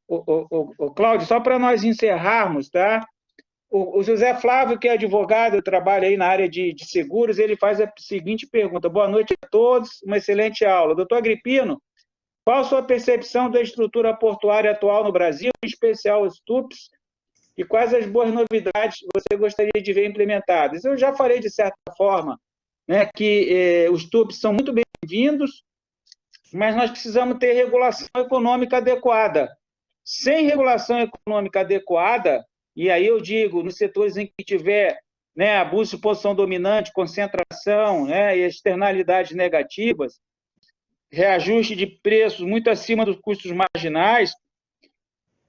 o Cláudio, só para nós encerrarmos, tá? O José Flávio, que é advogado, trabalha aí na área de seguros, ele faz a seguinte pergunta: boa noite a todos, uma excelente aula. Doutor Agripino, qual a sua percepção da estrutura portuária atual no Brasil, em especial os TUPs, e quais as boas novidades você gostaria de ver implementadas? Eu já falei, de certa forma, né, que os TUPs são muito bem-vindos, mas nós precisamos ter regulação econômica adequada. Sem regulação econômica adequada, e aí eu digo, nos setores em que tiver, né, abuso de posição dominante, concentração, né, e externalidades negativas, reajuste de preços muito acima dos custos marginais,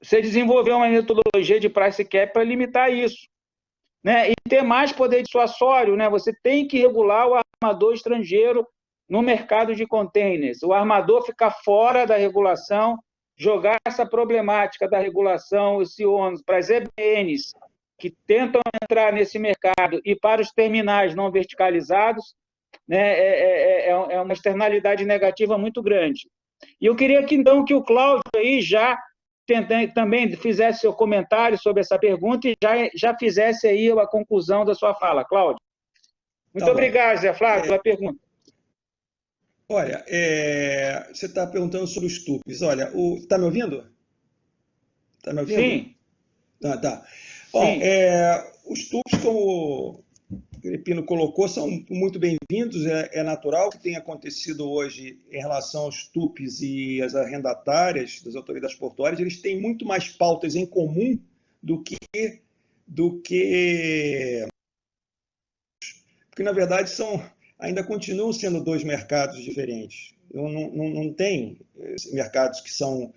você desenvolveu uma metodologia de price cap para limitar isso, né, e ter mais poder dissuasório, né, você tem que regular o armador estrangeiro no mercado de containers, o armador ficar fora da regulação, jogar essa problemática da regulação, esse ônus para as EBNs que tentam entrar nesse mercado e para os terminais não verticalizados, né, é uma externalidade negativa muito grande. E eu queria que, então, que o Cláudio aí já também fizesse seu comentário sobre essa pergunta e já fizesse aí a conclusão da sua fala. Cláudio. Muito obrigado, Zé Flávio, pela pergunta. Olha, você está perguntando sobre os TUPs. Olha, está me ouvindo? Está me ouvindo? Sim. Tá. Bom, os TUPs, como o Agripino colocou, são muito bem-vindos. É natural que tenha acontecido hoje em relação aos TUPs e as arrendatárias das autoridades portuárias. Eles têm muito mais pautas em comum do que porque, na verdade, ainda continuam sendo dois mercados diferentes. Não tem mercados que são...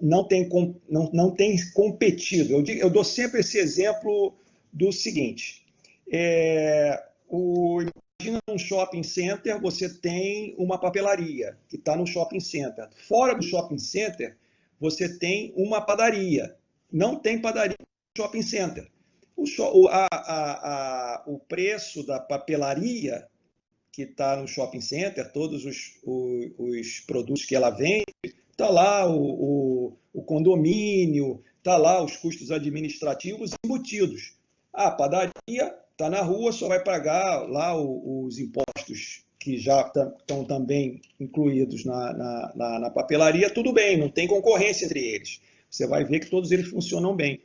não tem competido. Eu dou sempre esse exemplo do seguinte. Imagina um shopping center, você tem uma papelaria que está no shopping center. Fora do shopping center, você tem uma padaria. Não tem padaria no shopping center. O preço da papelaria que está no shopping center, todos os produtos que ela vende, está lá o condomínio, está lá os custos administrativos embutidos. A padaria está na rua, só vai pagar lá os impostos que já estão também incluídos na papelaria, tudo bem, não tem concorrência entre eles. Você vai ver que todos eles funcionam bem.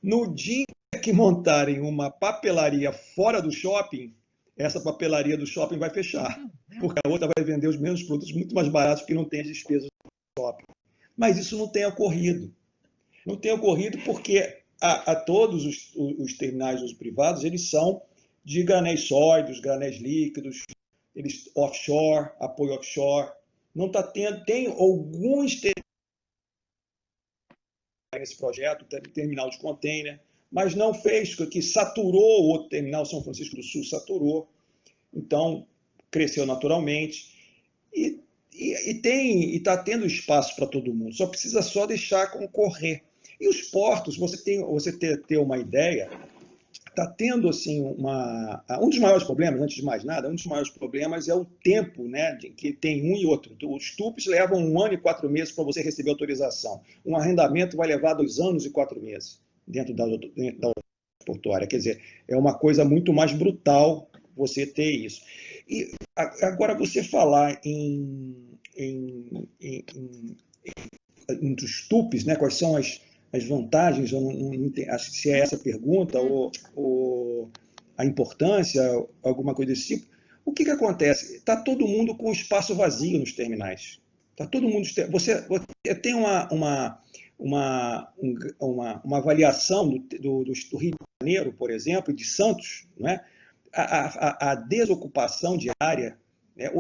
No dia que montarem uma papelaria fora do shopping, essa papelaria do shopping vai fechar, porque a outra vai vender os mesmos produtos muito mais baratos porque não tem as despesas do shopping. Mas isso não tem ocorrido. Não tem ocorrido porque todos os terminais dos privados, eles são de granéis sólidos, granéis líquidos, eles offshore, apoio offshore. Não está tendo, tem alguns nesse projeto, terminal de container, mas não fez, que saturou o outro terminal, São Francisco do Sul saturou, então cresceu naturalmente e está tendo espaço para todo mundo, só precisa só deixar concorrer. E os portos, você ter uma ideia, está tendo assim um dos maiores problemas, antes de mais nada, um dos maiores problemas é o tempo, né, que tem um e outro. Os TUPs levam 1 ano e 4 meses para você receber autorização. Um arrendamento vai levar 2 anos e 4 meses dentro da portuária. Quer dizer, é uma coisa muito mais brutal você ter isso. E agora você falar entre os TUPs, né, quais são as vantagens, eu não acho que se é essa a pergunta, ou a importância, alguma coisa desse tipo. O que acontece? Está todo mundo com espaço vazio nos terminais. Tá todo mundo. Você tem uma avaliação do Rio de Janeiro, por exemplo, e de Santos, né? A desocupação de área, né,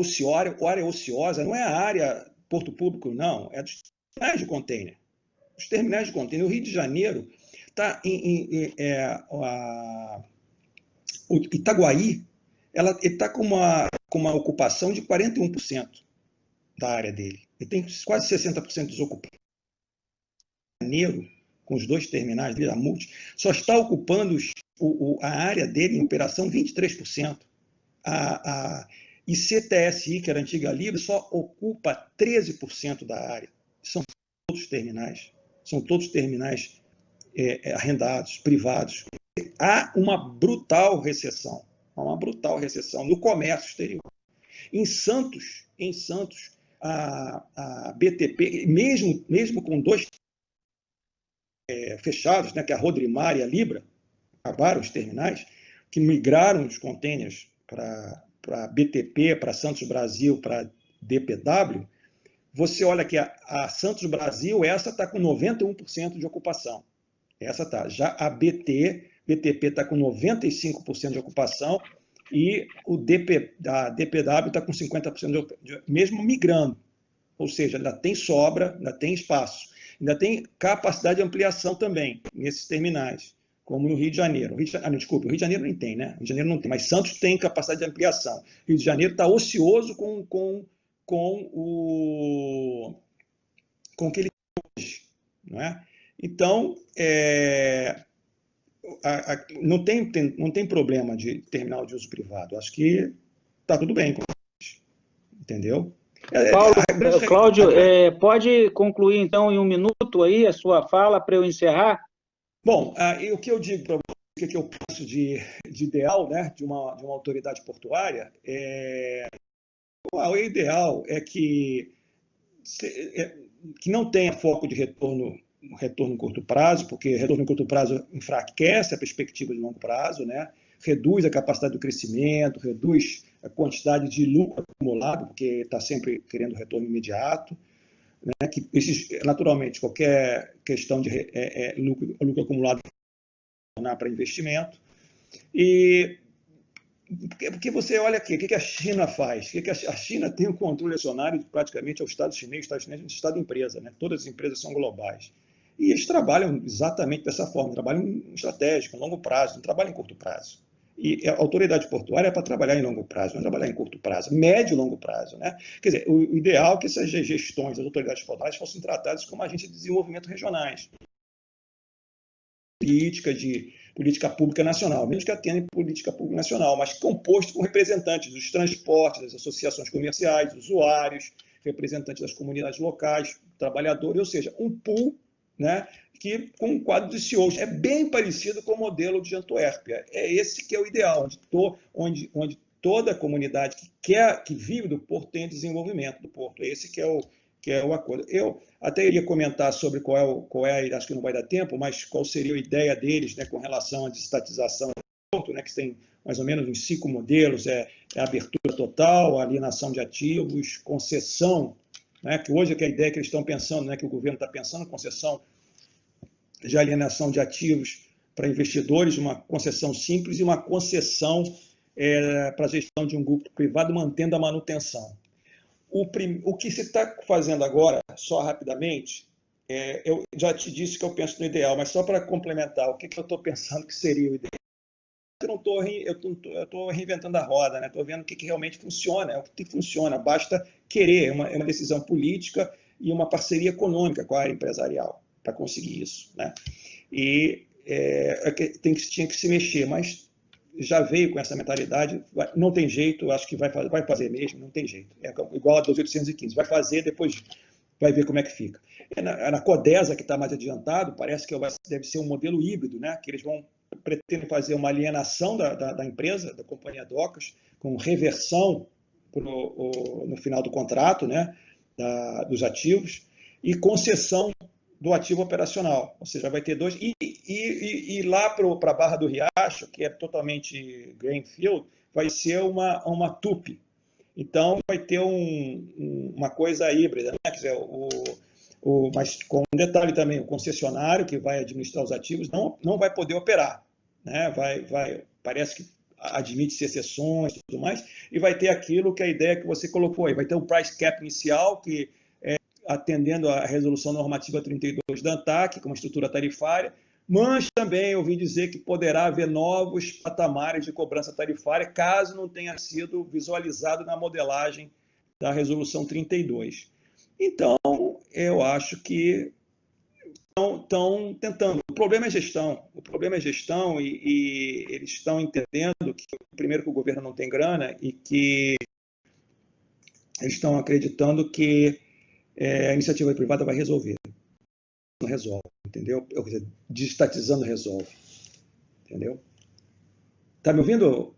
área ociosa, não é a área porto público, não, é dos terminais de container. Os terminais de container. O Rio de Janeiro está o Itaguaí, ele está com uma ocupação de 41% da área dele. Ele tem quase 60% desocupados. Janeiro, com os 2 terminais dele, a Multi, só está ocupando a área dele em operação 23%. A ICTSI, que era a antiga Libra, só ocupa 13% da área. São todos terminais. São todos terminais arrendados, privados. Há uma brutal recessão. No comércio exterior. Em Santos, a BTP, mesmo com 2 fechados, né, que é a Rodrimar e a Libra, acabaram os terminais, que migraram os containers para BTP, para Santos Brasil, para DPW, você olha que a Santos Brasil, essa está com 91% de ocupação. Essa está. Já a BTP está com 95% de ocupação e a DPW está com 50% mesmo migrando. Ou seja, ainda tem sobra, ainda tem espaço. Ainda tem capacidade de ampliação também nesses terminais, como no Rio de Janeiro. O Rio de Janeiro nem tem, né? O Rio de Janeiro não tem, mas Santos tem capacidade de ampliação. O Rio de Janeiro está ocioso com o que ele tem hoje, não é? Então, não tem problema de terminal de uso privado. Acho que está tudo bem com isso, entendeu? Paulo, Cláudio, pode concluir então em 1 minuto aí a sua fala para eu encerrar? Bom, o que eu digo para você, o que eu penso de ideal, né, de uma autoridade portuária, o ideal é que não tenha foco de retorno em curto prazo, porque retorno em curto prazo enfraquece a perspectiva de longo prazo, né? Reduz a capacidade do crescimento, reduz a quantidade de lucro acumulado, porque está sempre querendo retorno imediato, né? Que naturalmente, qualquer questão de lucro acumulado para investimento. E porque você olha aqui, o que a China faz? A China tem um controle acionário praticamente ao Estado chinês. O Estado chinês é um Estado empresa, né? Todas as empresas são globais. E eles trabalham exatamente dessa forma, trabalham em estratégico, em longo prazo, não trabalham em curto prazo. E a autoridade portuária é para trabalhar em longo prazo, não é trabalhar em curto prazo, médio e longo prazo, né? Quer dizer, o ideal é que essas gestões das autoridades portuárias fossem tratadas como agências de desenvolvimento regionais. Política pública nacional, mesmo que atendem política pública nacional, mas composto por representantes dos transportes, das associações comerciais, usuários, representantes das comunidades locais, trabalhadores, ou seja, um pool, né, com um quadro de CEOs. É bem parecido com o modelo de Antuérpia. É esse que é o ideal, onde toda a comunidade que vive do porto tem desenvolvimento do porto. É esse que que é o acordo. Eu até iria comentar sobre acho que não vai dar tempo, mas qual seria a ideia deles, né, com relação à desestatização, né, que tem mais ou menos uns 5 modelos, a abertura total, a alienação de ativos, concessão, né, que hoje é a ideia que eles estão pensando, né, que o governo está pensando, concessão de alienação de ativos para investidores, uma concessão simples e uma concessão para a gestão de um grupo privado, mantendo a manutenção. O que se está fazendo agora, só rapidamente, eu já te disse que eu penso no ideal, mas só para complementar, o que eu estou pensando que seria o ideal? Eu estou reinventando a roda, né? Estou vendo o que realmente funciona, o que funciona, basta querer, é uma decisão política e uma parceria econômica com a área empresarial para conseguir isso, né? E tinha que se mexer, mas já veio com essa mentalidade, não tem jeito, acho que vai fazer mesmo, não tem jeito. É igual a 2815, vai fazer, depois vai ver como é que fica. Na Codesa, que está mais adiantado, parece que deve ser um modelo híbrido, né? Que eles pretendem fazer uma alienação da empresa, da companhia Docas, com reversão no final do contrato, né? Dos ativos, e concessão do ativo operacional, ou seja, vai ter dois, e lá para a Barra do Riacho, que é totalmente greenfield, vai ser uma TUP. Então, vai ter uma coisa híbrida, né? Quer dizer, mas com um detalhe também, o concessionário que vai administrar os ativos não vai poder operar, né? Parece que admite-se exceções e tudo mais, e vai ter aquilo que a ideia que você colocou aí, vai ter um price cap inicial que atendendo à resolução normativa 32 da ANTAC, com uma estrutura tarifária, mas também ouvi dizer que poderá haver novos patamares de cobrança tarifária, caso não tenha sido visualizado na modelagem da resolução 32. Então, eu acho que estão tentando. O problema é gestão, e eles estão entendendo que, primeiro, que o governo não tem grana e que eles estão acreditando que a iniciativa privada vai resolver. Não resolve, entendeu? Quer dizer, desestatizando resolve, entendeu? Tá me ouvindo,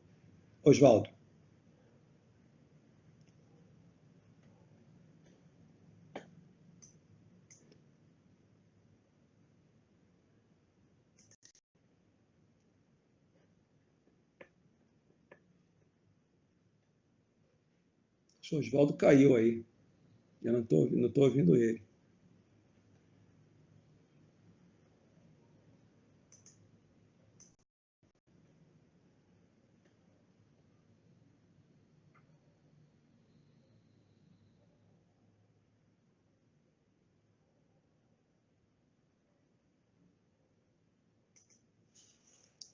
Oswaldo? O Oswaldo caiu aí. Eu não tô ouvindo ele.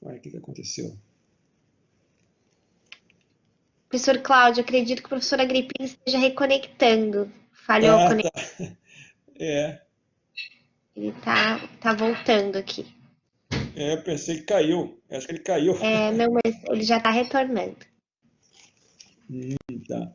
Ué, o que aconteceu? Professor Cláudio, acredito que o professor Agripino esteja reconectando. Falhou a conexão. Tá. Ele tá voltando aqui. Eu pensei que caiu. Acho que ele caiu. Não, mas ele já está retornando. Tá.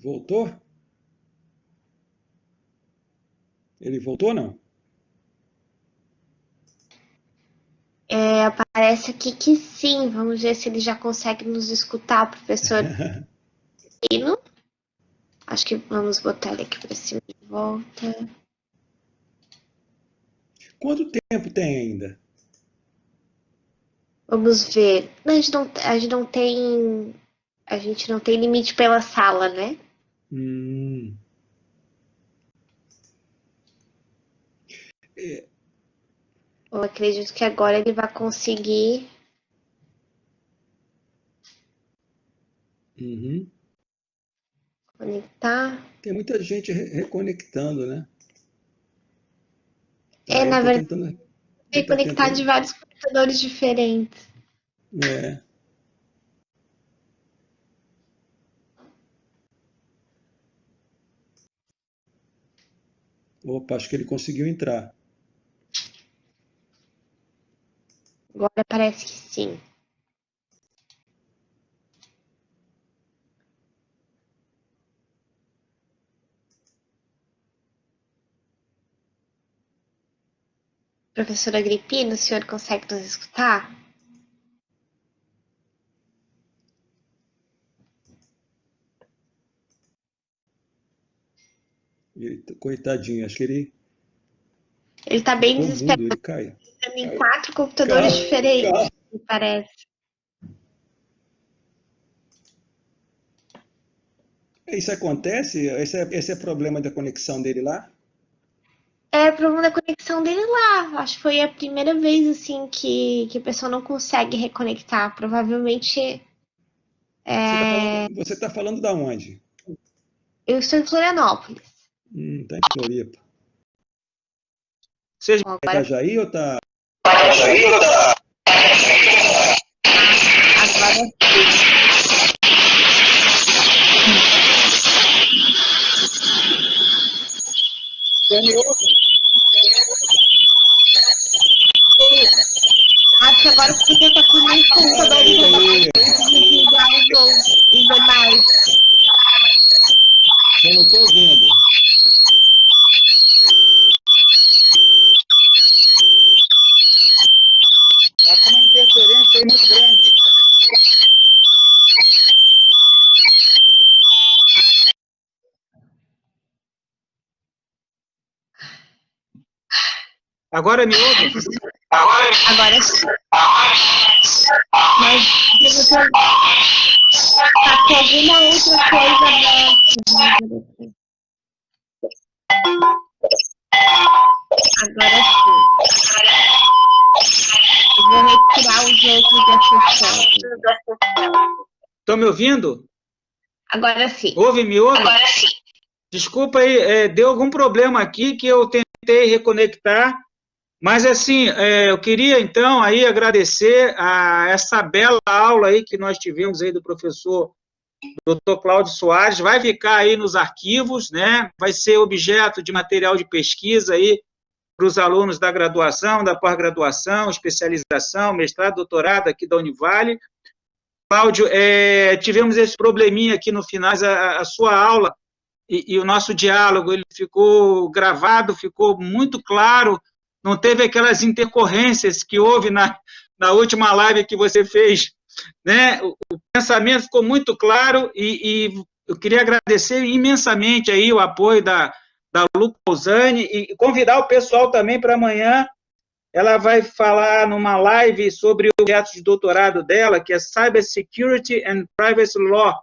Voltou? Ele voltou, não? Parece aqui que sim. Vamos ver se ele já consegue nos escutar, professor Agripino. Acho que vamos botar ele aqui para cima de volta. Quanto tempo tem ainda? Vamos ver. Não, a gente não tem limite pela sala, né? Eu acredito que agora ele vai conseguir. Uhum. Conectar. Tem muita gente reconectando, né? Ele Na está verdade, tentando. Ele é tá conectar de tentando. vários computadores diferentes. É. Opa, acho que ele conseguiu entrar. Agora parece que sim. Professora Agripino, o senhor consegue nos escutar? Coitadinho, acho que ele Ele tá bem ficou desesperado. mudo, ele caiu. Tem 4 computadores diferentes, me parece. Isso acontece? Esse é problema da conexão dele lá? É problema da conexão dele lá. Acho que foi a primeira vez assim que a pessoa não consegue reconectar. Provavelmente Você tá falando da onde? eu estou em Florianópolis. Tá em Floripa. Seja Bom, Tá agora Itajaí ou tá. você me ouve? acho que agora você está com muitos computadores desligar os demais. Eu não tô ouvindo. Está com uma interferência aí muito grande. Agora me ouve? Agora sim. Mas você tá com alguma outra coisa aberta. Agora sim. Eu vou retirar os outros dessa Estão me ouvindo? Agora sim. Me ouve? Agora sim. Desculpa aí, deu algum problema aqui que eu tentei reconectar, mas assim, eu queria então aí agradecer a essa bela aula aí que nós tivemos aí do professor Dr. Cláudio Soares, vai ficar aí nos arquivos, né? Vai ser objeto de material de pesquisa aí para os alunos da graduação, da pós-graduação, especialização, mestrado, doutorado aqui da Univale. Cláudio, tivemos esse probleminha aqui no final, a sua aula e o nosso diálogo, ele ficou gravado, ficou muito claro, não teve aquelas intercorrências que houve na última live que você fez, né? O pensamento ficou muito claro e eu queria agradecer imensamente aí o apoio da Lu Pausani e convidar o pessoal também para amanhã. Ela vai falar numa live sobre o projeto de doutorado dela, que é Cyber Security and Privacy Law.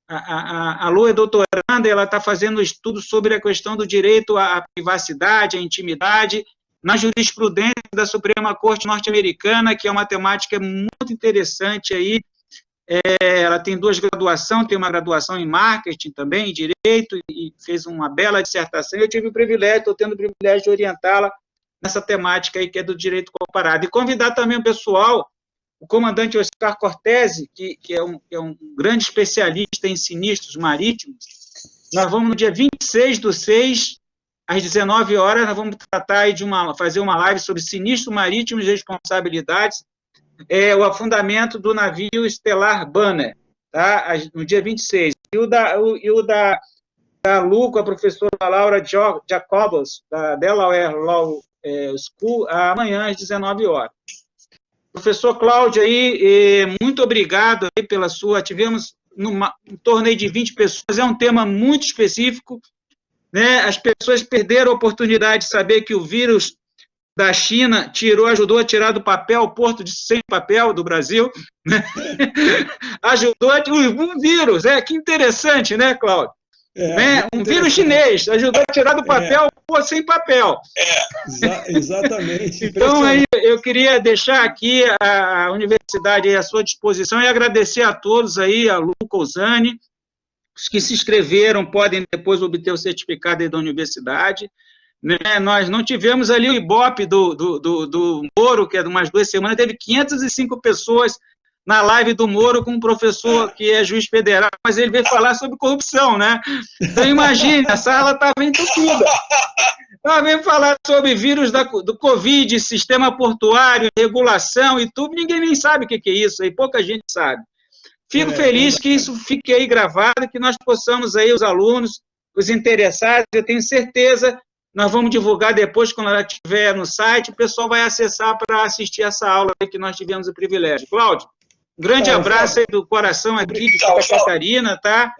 A Lu é doutoranda, ela está fazendo estudo sobre a questão do direito à privacidade, à intimidade, na jurisprudência da Suprema Corte Norte-Americana, que é uma temática muito interessante aí. Ela tem 2 graduações, tem uma graduação em marketing também, em direito, e fez uma bela dissertação. Eu tive o privilégio, estou tendo o privilégio de orientá-la nessa temática aí, que é do direito comparado. E convidar também o pessoal, o comandante Oscar Cortese, que é um grande especialista em sinistros marítimos. Nós vamos no dia 26/6, às 19 horas, nós vamos tratar aí fazer uma live sobre sinistro marítimo e responsabilidades, o afundamento do navio Stellar Banner, tá? No dia 26. E o da Lu, com a professora Laura Jacobos, da Delaware Law School, amanhã às 19 horas. Professor Cláudio, aí, muito obrigado aí pela sua. Tivemos um torneio de 20 pessoas, é um tema muito específico, né? As pessoas perderam a oportunidade de saber que o vírus da China ajudou a tirar do papel o porto de sem papel do Brasil, né? Ajudou um vírus, que interessante, né, Cláudio? né? Um vírus chinês, ajudou a tirar do papel, pô, sem papel. Exatamente. Então, aí, eu queria deixar aqui a universidade à sua disposição e agradecer a todos aí, a Lu Cousani, os que se inscreveram podem depois obter o certificado aí da universidade, né? Nós não tivemos ali o Ibope do Moro, que é de umas 2 semanas, teve 505 pessoas na live do Moro com um professor que é juiz federal, mas ele veio falar sobre corrupção, né? Então, imagine, a sala estava entupida. Ela veio falar sobre vírus do Covid, sistema portuário, regulação e tudo, ninguém nem sabe o que é isso, aí pouca gente sabe. Fico feliz que isso fique aí gravado, que nós possamos aí, os alunos, os interessados, eu tenho certeza, nós vamos divulgar depois, quando ela estiver no site, o pessoal vai acessar para assistir essa aula que nós tivemos o privilégio. Cláudio, um grande abraço aí do coração aqui de Santa Catarina, tá?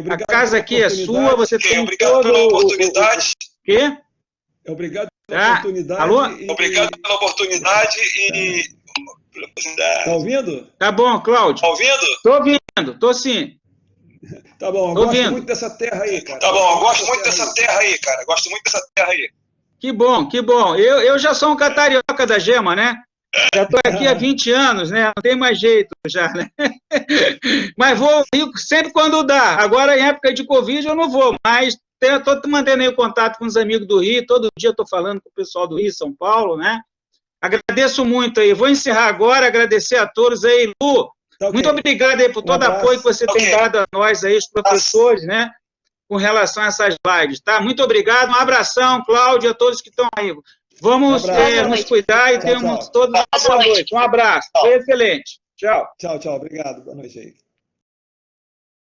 A casa aqui é sua, você tem obrigado pela oportunidade. Quê? Obrigado pela oportunidade. Alô? Obrigado pela oportunidade e... Tá ouvindo? Tá bom, Cláudio. Tá ouvindo? Tô ouvindo, tô sim. Tá bom, eu gosto muito dessa terra aí, cara. Tá bom, eu gosto muito dessa terra aí, cara. Gosto muito dessa terra aí. Que bom, que bom. Eu já sou um catarioca da Gema, né? Já estou aqui há 20 anos, né? Não tem mais jeito já, né? Mas vou sempre quando dá. Agora, em época de Covid, eu não vou, mas estou mantendo aí o contato com os amigos do Rio. Todo dia estou falando com o pessoal do Rio, São Paulo, né? Agradeço muito aí. Vou encerrar agora, agradecer a todos aí. Lu, muito obrigado aí por todo o apoio que você tem dado a nós aí, os professores, né? Com relação a essas lives, tá? Muito obrigado, um abração, Cláudio, a todos que estão aí. Vamos nos cuidar e termos todos uma boa noite. Um abraço, foi excelente. Tchau. Tchau, obrigado. Boa noite aí.